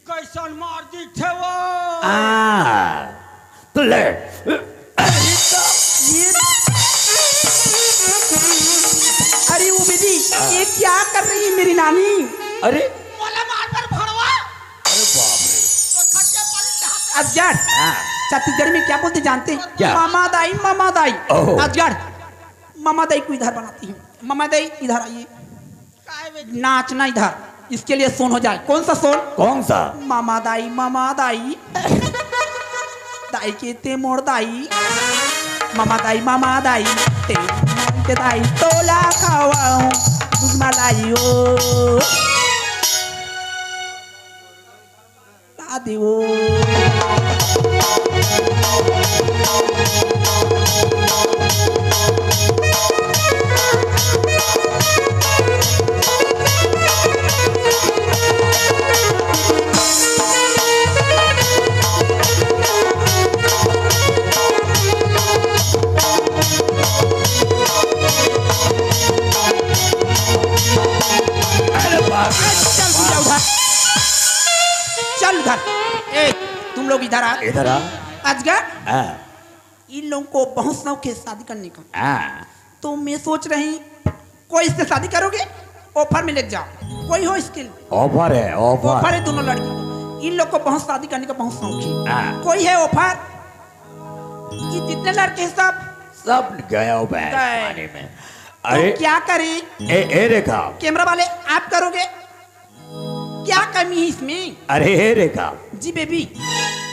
कैसन मार दी थे वो। तो ले अरे वो बेटी ये क्या कर रही है मेरी नानी? अरे मोला मार पर भड़वा। अरे बाप रे। अजगर छत्तीसगढ़ में क्या बोलते जानते हैं? क्या? मामा दाई, मामा दाई। ओह। अजगर मामा दाई को इधर बनाती हूँ। मामा दाई इधर आइए। नाचना इधर, इसके लिए सोन हो जाए। कौन सा सोन? कौन सा? मामा दाई, मामा दाई। दाई के ते मोर दाई, मामा दाई ते दाई तोला खावाऊं दूध मलाई ओ दादी ओ। चल उधर। ए तुम लोग इधर आ। इधर आ। अजगर इन लोगों को बहुत शौक है शादी करने का। तो मैं सोच रही कोई इससे शादी करोगे? ऑफर में ले जाओ, कोई हो इसके लिए। ऑफर है, ऑफर है दोनों लड़की। इन लोग को बहुत शादी करने का बहुत शौक है। कोई है ऑफर? ये जितने लड़के हैं सब गया पानी में। अरे तो क्या करें? ए रेखा कैमरा वाले आप करोगे? क्या कमी है इसमें? अरे हे रेखा जी बेबी।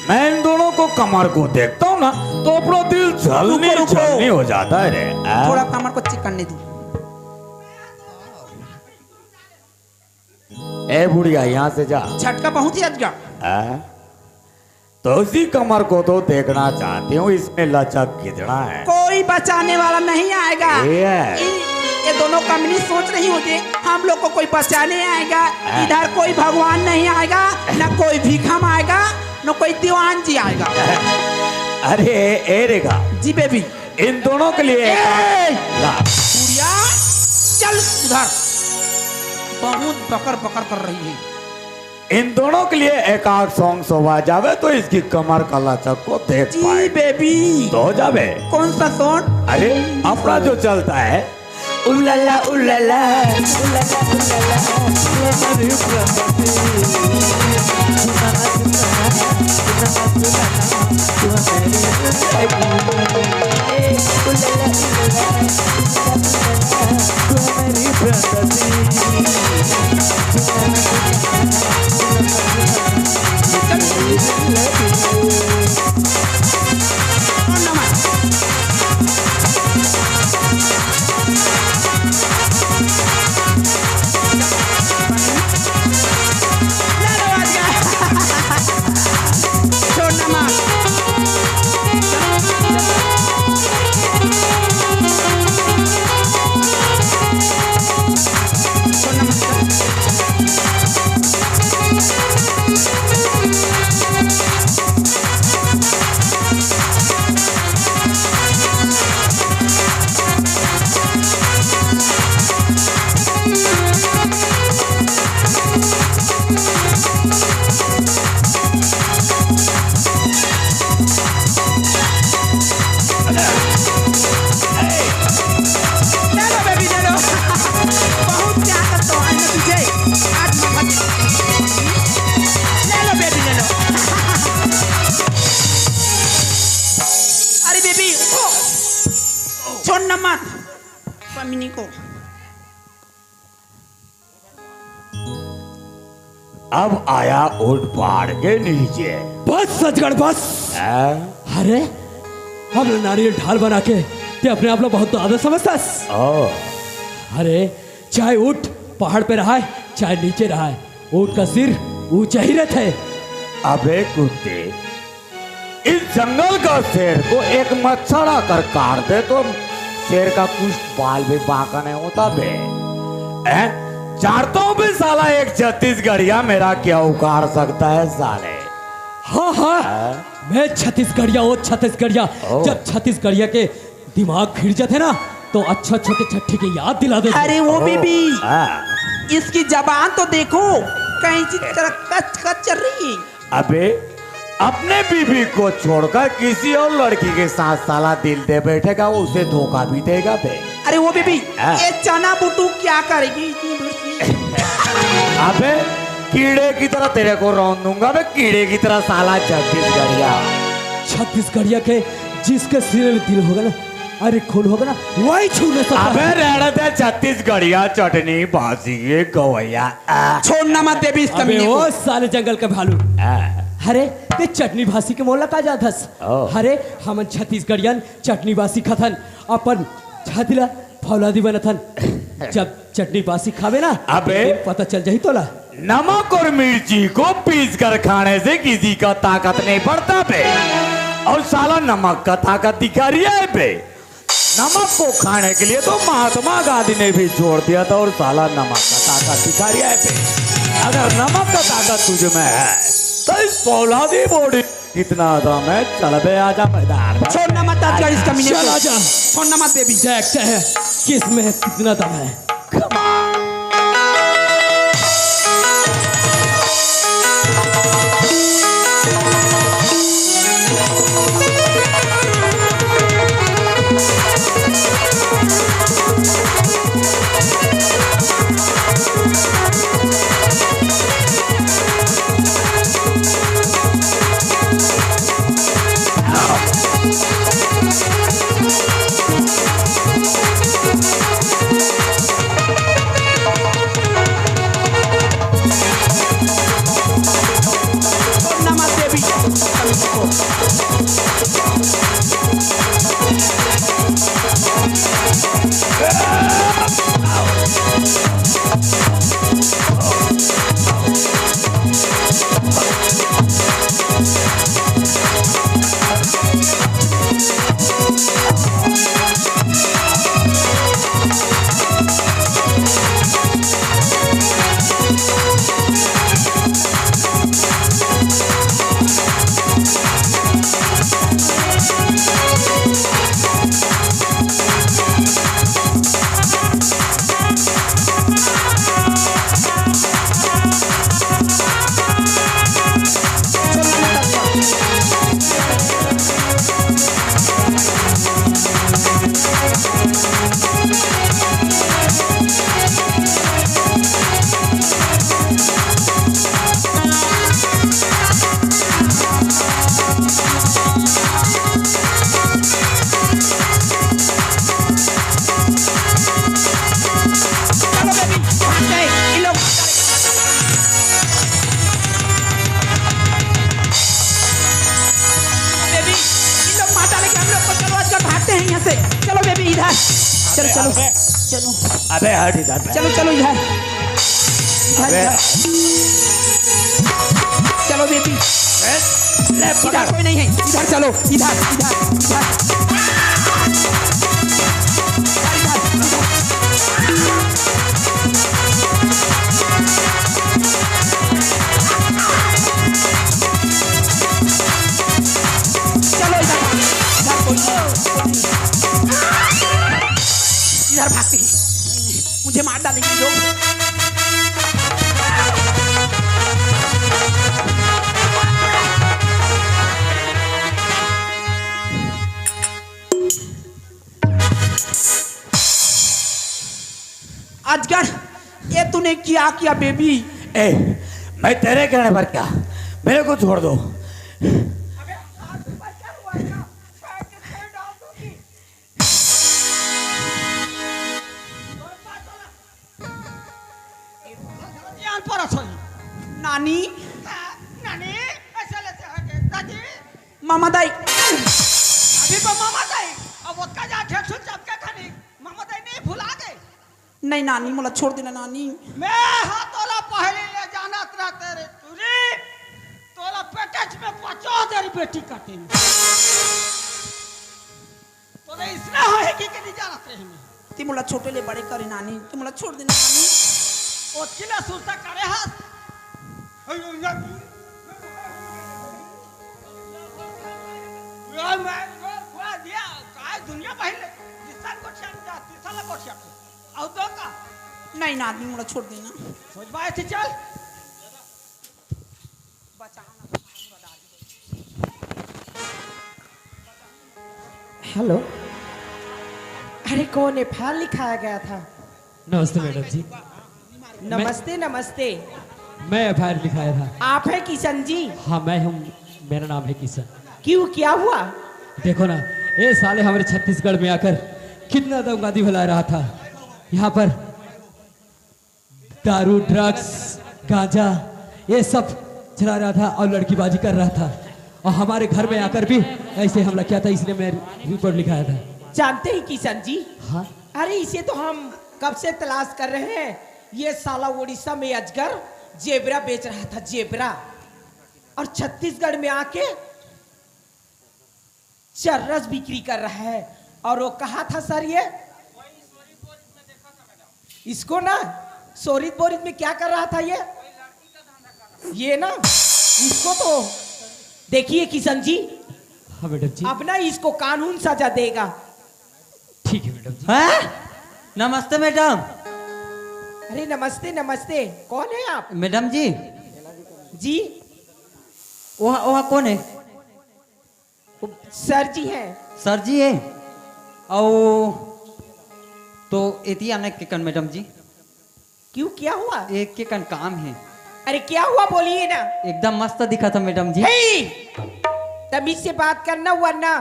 मैं इन दोनों को कमर को देखता हूँ ना तो अपना दिल छलनी हो जाता है रे। थोड़ा कमर को चेक करने दो। ए बुढ़िया यहाँ से जा। झटका बहुत ही अजगर। तो उसी कमर को तो देखना चाहती हूँ, इसमें लचक कितना है। कोई बचाने वाला नहीं आएगा। ये ये दोनों कम्युनी सोच रही होगी हम लोग को कोई बचाने आएगा। इधर कोई भगवान नहीं आएगा, ना कोई भिखम आएगा, ना कोई दीवान जी आएगा। अरे ए रेखा जी बेबी। इन दोनों के लिए बुढ़िया चल उधर, बहुत बकर बकर कर रही है। इन दोनों के लिए एक आध सॉन्ग शोभा जावे तो इसकी कमर का लचक को देख पाए। बेबी तो जावे। कौन सा सॉन्ग? अरे अपना जो चलता है उल्लाला उल्लाला मत पमिनी को। अब आया ऊंट पहाड़ के नीचे। बस सचगढ़ बस। अरे हम नारियल ढाल बना के ते अपने आप लोग बहुत आदर समझतास। अरे चाहे ऊंट पहाड़ पे रहा है चाहे नीचे रहा है, ऊंट का सिर ऊंचा ही रहता है। अबे कुत्ते, इस जंगल का शेर को एक मच्छर आकर काट दे तो शेर का कुछ बाल भी बांका नहीं होता बे। जानता हूँ भी साला एक छत्तीसगढ़िया मेरा क्या उखाड़ सकता है साले। हाँ हाँ मैं छत्तीसगढ़िया वो छत्तीसगढ़िया। जब छत्तीसगढ़िया के दिमाग फिर जाते ना तो अच्छा छोटे छठी की याद दिला दे। अरे वो बीबी, इसकी जबान तो देखो कहीं कच कच चल रही है। अबे अपने बीबी को छोड़कर किसी और लड़की के साथ साला दिल दे बैठेगा, उसे धोखा भी देगा बे। अरे वो बीबी, ये चना बुटू क्या करेगी इतनी दूर से? अबे कीड़े की तरह तेरे को रौंद दूंगा बे, कीड़े की तरह साला छत्तीसगढ़िया। छत्तीसगढ़िया के जिसके सिर में दिल होगा ना, अरे खून होगा ना, वही छूने सकता है। अबे रहने दे छत्तीसगढ़िया चटनी बासी ये गवैया। छोड़ना मत बेबी इस अबे कमीने वो को। साले जंगल का भालू। अरे ते चटनी भासी के मोला का जाथस। अरे हमन छत्तीसगढ़ियन चटनी बासी खथन, अपन छातीला फौलादी बनथन। जब चटनी बासी खावे ना अबे पता चल जाही तोला। नमक और मिर्ची को पीस कर खाने से किसी का ताकत नहीं बढ़ता बे, और साला नमक का ताकत दिखा रही है बे। नमक को खाने के लिए तो महात्मा गांधी ने भी छोड़ दिया था, और साला नमक का ताकत दिखा रही है बे। अगर नमक का ताकत तुझ में है तो इस फौलादी बॉडी कितना दम है। चल बे आजा मैदान में। छोड़ना मत आज इस कमीने चल को। आजा। छोड़ना मत बेबी। देखते हैं किस में कितना दम है। छोड़ना मत बेबी कमीने को। चलो चलो चलो अबे हट इधर। चलो चलो इधर अबे चलो बेबी, इधर कोई नहीं है, इधर चलो, इधर इधर चलो इधर कोई इधर भागते हैं, मुझे मार डालेंगे लोग। अजगर, ये तूने क्या किया बेबी? ए, मैं तेरे कहने पर क्या, मेरे को छोड़ दो। जान पर छोड़ी नानी नानी ऐसे लेते हैं दादी मामा दाई अभी तो मामा दाई अब वो का जा ठेक सुन चपके खानी मामा दाई नहीं भुला गए नहीं नानी मोला छोड़ देना नानी मैं हाथोला पहले ले जाना तेरे तुरी तोला पेटेज में 50 बेटी काटे तोले इसने है कि नहीं जाना रहे में ती मोला छोटे ले बड़े करे नानी तू मोला छोड़ देना नानी ओ चिला सुरता करे हाथ यार मैं पूरा दिया काय दुनिया पहले जिसान को छान जा तिसाला को छान और तो का नहीं नानी मोला छोड़ देना सोच बाय थी चल हेलो अरे कौन है फाइल लिखाया गया था नमस्ते मैडम जी। नमस्ते नमस्ते मैं एफआईआर लिखाया था। आप है किशन जी हाँ मैं हूँ, मेरा नाम है किशन। क्यों क्या हुआ देखो ना ये साले हमारे छत्तीसगढ़ में आकर कितना दंगादी फैला रहा था। यहाँ पर दारू ड्रग्स गांजा ये सब चला रहा था और लड़कीबाजी कर रहा था और हमारे घर में आकर भी ऐसे हमला किया था, इसलिए मैं रिपोर्ट लिखाया था। जानते ही किशन जी हाँ अरे इसे तो हम कब से तलाश कर रहे हैं। ये साला उड़ीसा में अजगर जेबरा बेच रहा था जेबरा और छत्तीसगढ़ में आके चर्रस बिक्री कर रहा है। और वो कहा था सर इसको ना सोरित बोरित में क्या कर रहा था ये ना इसको तो देखिए किशन जी हाँ मैडम जी। अब ना इसको कानून सजा देगा। ठीक है मैडम जी। हैं? नमस्ते मैडम। अरे नमस्ते नमस्ते कौन है आप मैडम जी जी वहाँ वहाँ कौन है? सर जी हैं सर जी है और तो इति आने के कन मैडम जी क्यों क्या हुआ एक के कन काम है। अरे क्या हुआ बोलिए ना एकदम मस्त दिखा था मैडम जी। हे! तमीज से बात करना वरना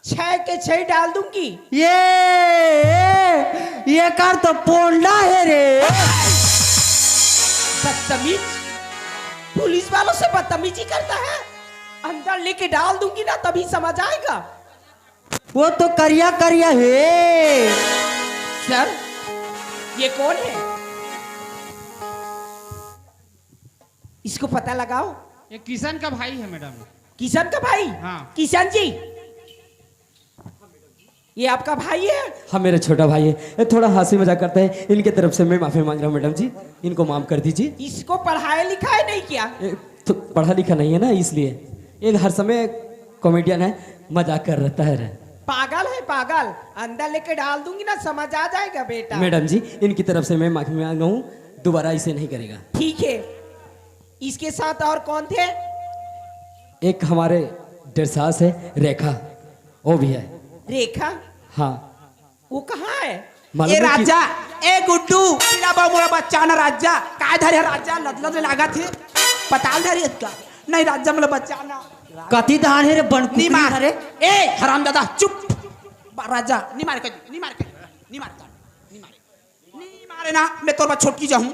6 के 6 डाल दूंगी। ये कार तो पोंडा है रे। बदतमीज पुलिस वालों से बदतमीजी करता है। अंदर लेके डाल दूंगी ना तभी समझ आएगा। वो तो करिया करिया है। सर ये कौन है इसको पता लगाओ। ये किशन का भाई है मैडम। किशन का भाई हाँ। किशन जी ये आपका भाई है। हाँ मेरा छोटा भाई है, ये थोड़ा हंसी मजाक करता है, इनके तरफ से मैं माफी मांग रहा हूँ मैडम जी, इनको माफ कर दीजिए। इसको पढ़ाया लिखाया नहीं किया तो पढ़ा लिखा नहीं है ना इसलिए ये हर समय कॉमेडियन है, मजाक कर रहता है। पागल है पागल। अंदर लेके डाल दूंगी ना समझ आ जाएगा बेटा। मैडम जी इनकी तरफ से मैं माफी मांग रहा हूँ, दोबारा इसे नहीं करेगा। ठीक है इसके साथ और कौन थे? एक हमारे डेढ़ है रेखा, वो भी है। रेखा हाँ वो कहाँ है? मालूम ए है कि- राजा ए गुड्डू तेरा बाबूरा बच्चा ना राजा काय धरे राजा लदलद लागा थे पताल धरे इसका नहीं राजा मतलब बच्चा ना कथी धान है रे नी बनकुकरी मार धरे। ए हरामजादा चुप राजा नी मार के नी मार के नी मार नी मारे नी मारे ना मैं तोर बा छोटकी जाऊं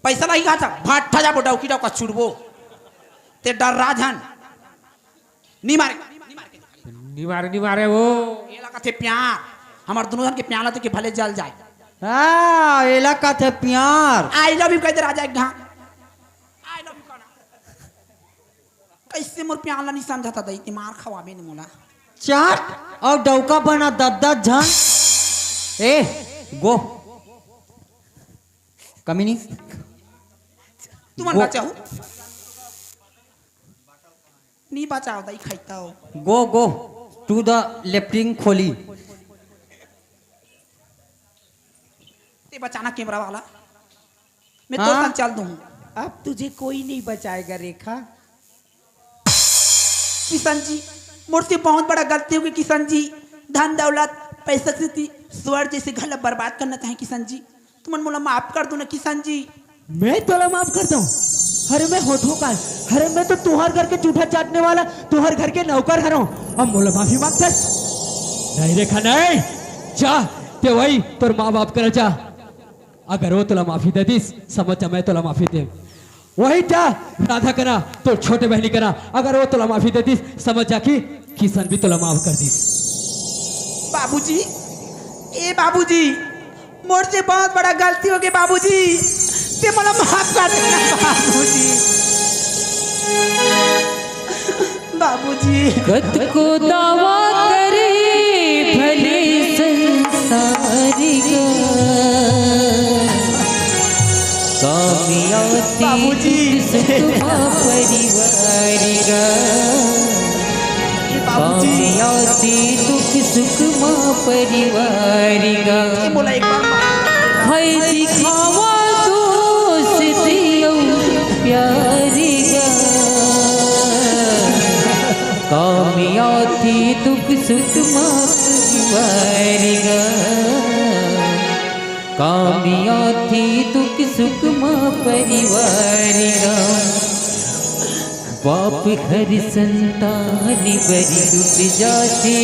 पैसा नहीं खाता भाट ठजा बोटाऊ की का छुड़बो ते डर राजन नी मारे नहीं मारे वो ये लगा थे प्यार हमार दोनों जन के प्यार लाते के भले जल जाए। हाँ इलाका थे प्यार। आई लव यू कहते राजा एक ढां आई लव यू कहना कैसे मोर प्यार ला नहीं समझाता दई ते मार खवाबे ने मोला चाट और डौका बना दद्दा झन। ए गो कमी नहीं तू मन बचाओ नहीं बचाओ दई खाइता हो गो गो टू द लेफ्टिंग खोली। ते बचाना कैमरा वाला मैं तो हाँ? संग चल दूं। अब तुझे कोई नहीं बचाएगा रेखा। किशन जी मुझसे बहुत बड़ा गलती होगी किशन जी, धन दौलत पैसा से स्वर जैसे घर बर्बाद करना चाहे किशन जी, तुम मोला माफ कर दो ना किशन जी। मैं तोला माफ करता हूँ। अरे मैं होठों का अरे मैं तो तुहार घर के जूठा चाटने वाला तुहार घर के नौकर हूँ। अब मोला माफी मांगता। नहीं रेखा नहीं जा ते वही तोर माँ बाप कर जा अगर वो तुला माफी दे दिस समझ जा मैं तुला माफी दे वही क्या राधा करा तो छोटे बहनी करा अगर वो तुला माफी दे दिस समझ जा कि किशन भी तुला माफ कर दिस। बाबूजी, ए बाबूजी, मोर से बहुत बड़ा गलती हो गई बाबूजी, ते मला माफ कर देना बाबूजी। बाबूजी कत को दावा करे भले संसारी गा कामयाबी बाबूजी। सुखमा परिवारी गा बाबूजी कामयाबी दुख सुखमा परिवारी गा ये बोला एक बार माफ। है दिखावा दोस्ती और प्यारी गा कामयाबी दुख सुखमा परिवारी गा कामयाबी दुख सुखमा परिवारी गा बाप घर संतान बरी लुट जाते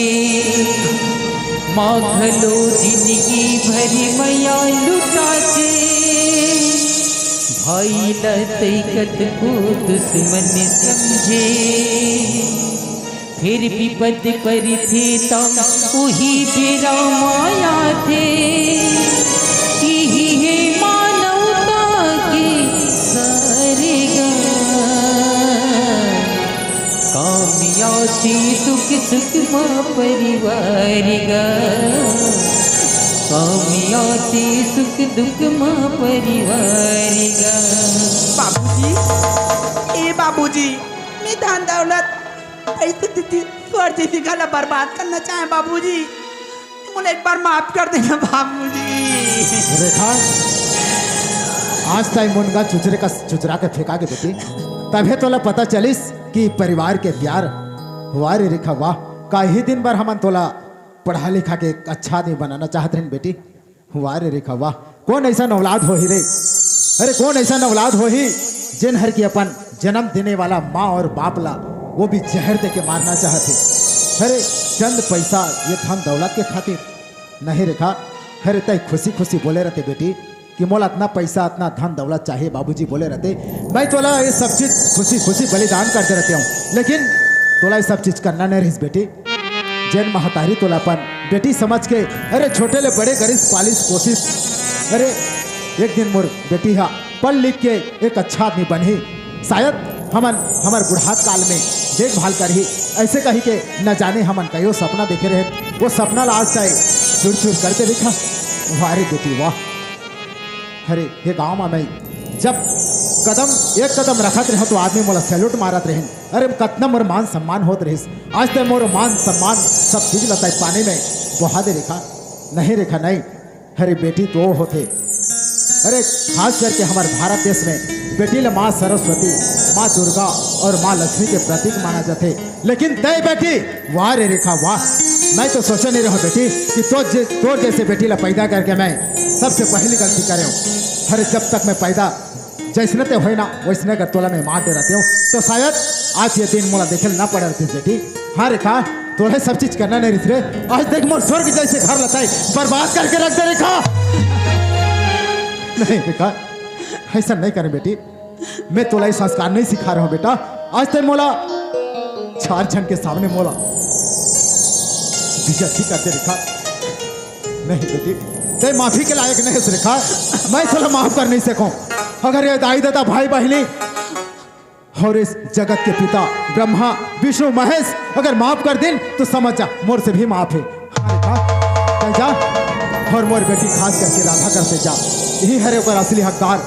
माँ घलो जिंदगी भरी मैया लुटाते भाई लतैकत को दुश्मन समझे फिर भी पद पर थे तम वही बेरा माया थे यही है मानवता के सारे कामयाबी दुख सुखमा परिवारी गा कामयाबी सुख दुख माँ परिवारी गा। बाबूजी, ए बाबूजी, मैं धन दौलत पैसे दीदी स्वर जैसी गला बर्बाद करना चाहे बाबूजी, मुझे एक बार माफ कर देना बाबूजी। रेखा आज ताई मुनगा चुचरा के फेंका के बेटी तभी तोला पता चलिस कि परिवार के प्यार हुआ रे रेखा। वाह का ही दिन भर हमन तोला पढ़ा लिखा के एक अच्छा आदमी बनाना चाहते हैं बेटी। हुआ रे रेखा वाह कौन ऐसा औलाद हो ही रे, अरे कौन ऐसा औलाद हो ही जिन हर की अपन जन्म देने वाला माँ और बाप ला वो भी जहर दे के मारना चाहते। अरे चंद पैसा ये धन दौलत के खातिर नहीं रेखा। अरे तय खुशी खुशी बोले रहते बेटी कि मोला इतना पैसा इतना धन दौलत चाहिए, बाबूजी बोले रहते भाई तोला ये सब चीज खुशी खुशी बलिदान करते रहते हूँ, लेकिन तोला ये सब चीज करना नहीं रही बेटी। जैन महतारी तोला अपन बेटी समझ के अरे छोटे ले बड़े करिस पालिस कोशिश। अरे एक दिन मोर बेटी हा पढ़ लिख के एक अच्छा आदमी बनी, शायद हमार बुढ़ात काल में देखभाल करी ऐसे कही के न जाने हमन कहो सपना देखे रहे, वो सपना ला आज चाहे चुर चुर करते देखा। वाह बेटी वाह। अरे ये गाँव में मैं जब एक कदम रखत रह तो आदमी मोला सैल्यूट मारत रहे। अरे कितना मोर मान सम्मान होत रहिस, आज तक मोर मान सम्मान सब चीज लता पानी में बहा दे रेखा। नहीं रेखा नहीं, अरे बेटी तो होते। अरे खास करके हमारे भारत देश में बेटी ला माँ सरस्वती, माँ दुर्गा और माँ लक्ष्मी के प्रतीक माना जाते, लेकिन तय बेटी वाह रे रेखा वाह। मैं तो सोचा नहीं रहा बेटी कि तो जैसे बेटी ला पैदा करके मैं सबसे पहली गलती करे हूँ। अरे जब तक मैं पैदा जैसने ते हो ना वैसने कर तोला मैं मार दे रहती हूँ, तो शायद आज ये दिन मोला देखे ना पड़ रही बेटी। हाँ रेखा तोड़े सब चीज करना नहीं रही रे, आज देख मोर स्वर्ग जैसे घर लताई बर्बाद करके रख दे रेखा। नहीं रेखा ऐसा नहीं करे बेटी, मैं तोला संस्कार नहीं सिखा रहा हूँ बेटा। आज तक मोला 4 जन के सामने मोला बेइज्जती करते रेखा। नहीं बेटी ते माफी के लायक नहीं है रेखा, मैं चलो माफ कर नहीं सकूं। अगर ये दाई दादा भाई बहनी और इस जगत के पिता ब्रह्मा विष्णु महेश अगर माफ कर दें तो समझ जा मोर से भी माफ है। हाँ रेखा चल जा और मोर बेटी खास करके राधा करते जा, यही हरे ऊपर असली हकदार।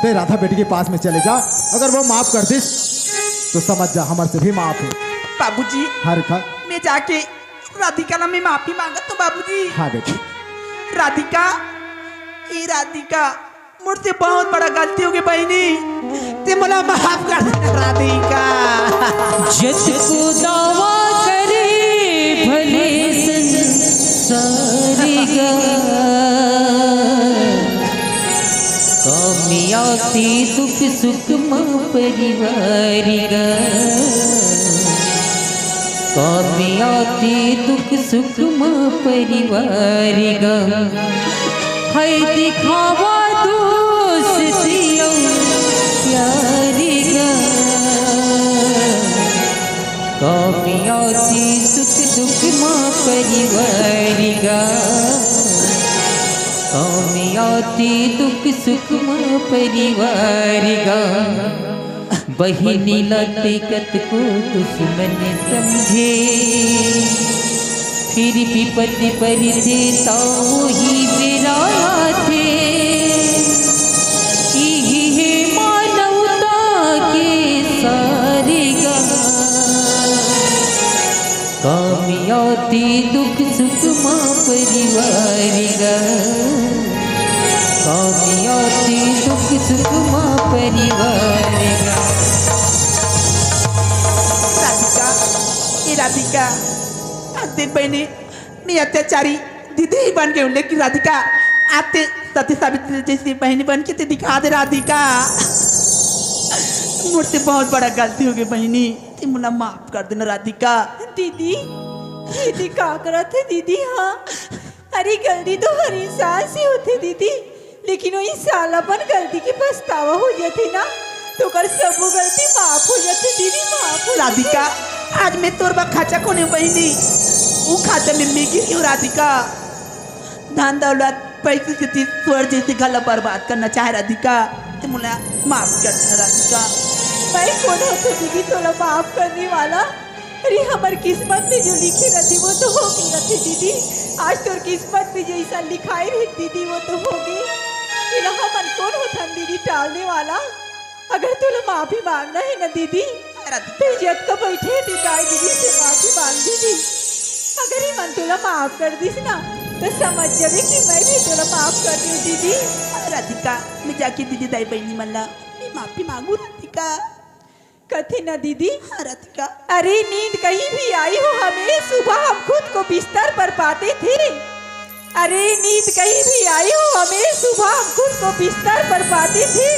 ते राधा बेटी के पास में चले जा, अगर वो माफ कर दिस तो समझ जा हमारे से भी माफ है। बाबूजी हाँ रेखा मैं जाके राधिका ना मैं माफी मांगा तो बाबूजी। हाँ बेटी राधिका, ये राधिका मुझसे बहुत बड़ा गलती हो गई बहनी, ते मला माफ कर देना राधिका। जत को दावा करे भले संसारी गा कामयाबी दुख सुख माँ परिवारी गा कामयाबी दुख सुख माँ परिवारी गा है दिखावा दोस्ती प्यारी गा कामियाती सुख दुख माँ परिवारी गा कामियाती दुख सुख माँ परिवारी गा बहिनी लाते कत को दुश्मन समझे फिर भी पति पर देता ही मेरा थे ये मानवता के सारे गा कामियाती दुख सुख माँ परिवार गा कामियाती दुख सुख माँ परिवार गा राधिका दिन बहनी मी अत्याचारी दीदी ही बन गई लेकिन राधिका आते सती सावित्री जैसी बहनी बन के दिखा दे राधिका मुझसे बहुत बड़ा गलती हो गई बहनी मुझे माफ कर देना राधिका। दीदी दीदी का करत है दीदी। हाँ अरे गलती तो हर इंसान से होती दीदी लेकिन वो इंसान अपन गलती की पछतावा हो जाती ना तो कर सब गलती माफ हो जाती दीदी माफ हो राधिका। आज मैं तोर बा खाचा कोने बहनी वो खाते में मैं क्यों राधिका धन दौलत पैसे से चीज स्वर जैसे गला बर्बाद करना चाहे राधिका तो मुझे माफ कर देना राधिका। मैं कौन होती दीदी तोला माफ करने वाला। अरे हमारी किस्मत में जो लिखी रहती वो तो होगी रहती दीदी। आज तोर किस्मत में जैसा लिखाई रही दीदी वो तो होगी मन कौन होता दीदी टालने वाला। अगर तुला माफी मांगना है ना दीदी तो इज्जत का बैठे दाई दीदी से माफी मांग दीदी। अगर ये मन तुला माफ कर दीस ना तो समझ जावे कि मैं भी तुला माफ कर दूं दीदी। राधिका मैं जाके दीदी दाई बहनी मल्ला मैं माफी मांगू राधिका। कथी ना दीदी। राधिका अरे नींद कहीं भी आई हो हमें सुबह हम खुद को बिस्तर पर पाते थे। अरे नींद कहीं भी आई हो हमें सुबह हम खुद को बिस्तर पर पाते थे।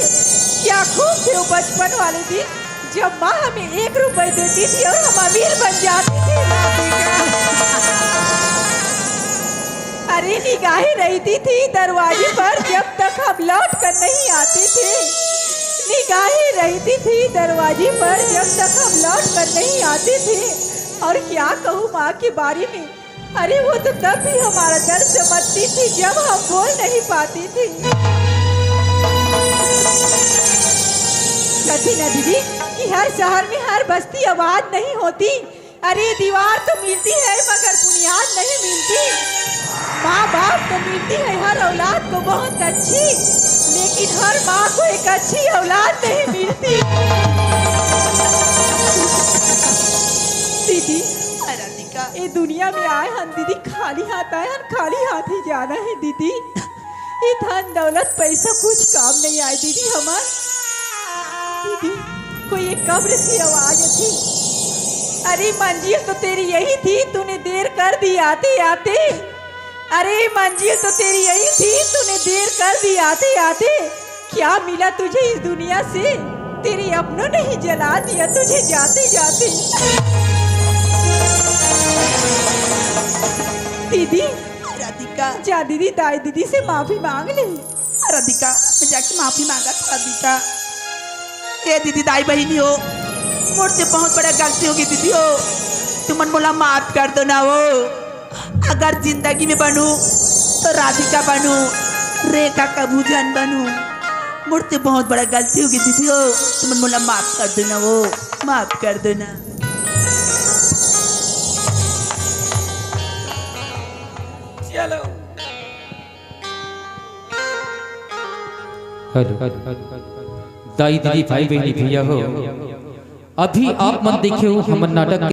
क्या खूब थे वो बचपन वाले दिन जब माँ हमें 1 रुपए देती थी और हम अमीर बन जाते थे। अरे निगाहें रहती थी दरवाजे पर जब तक हम लौट कर नहीं आते थे। निगाहें रहती थी दरवाजे पर जब तक हम लौट कर नहीं आते थे। और क्या कहूँ माँ के बारे में। अरे वो तो तब भी हमारा दर्द समझती थी जब हम बोल नहीं पाते थे। कथी ना दीदी कि हर शहर में हर बस्ती आबाद नहीं होती। अरे दीवार तो मिलती है मगर बुनियाद नहीं मिलती। माँ बाप तो मिलती है हर औलाद को बहुत अच्छी लेकिन हर माँ को एक अच्छी औलाद नहीं मिलती। दीदी ये दुनिया में आए हम दीदी खाली हाथ आए हम खाली हाथ ही जाना है दीदी। ये धन दौलत पैसा कुछ काम नहीं आए दीदी हमार। दीदी कोई एक कब्र से आवाज थी। अरे मंजिल तो तेरी यही थी तूने देर कर दी आते आते। अरे मंजिल तो तेरी यही थी तूने देर कर दी आते आते। क्या मिला तुझे इस दुनिया से तेरे अपनों ने ही जला दिया तुझे जाते जाते। दीदी राधिका जा दीदी दाई दीदी से माफी मांग ले। राधिका मैं जाके माफी मांगा राधिका। ये दीदी दाई बहनी हो मुझसे बहुत बड़ा गलती होगी दीदी हो तुमन बोला माफ कर दो ना। वो अगर जिंदगी में बनूं तो राधिका बनूं रेखा का भूजन बनूं। मुझसे बहुत बड़ा गलती होगी दीदी हो तुमन बोला माफ कर दो ना। वो माफ कर दो ना। चलो दाई दीदी भाई बहनी भैया हो अभी आप मन देखे हो हमर नाटक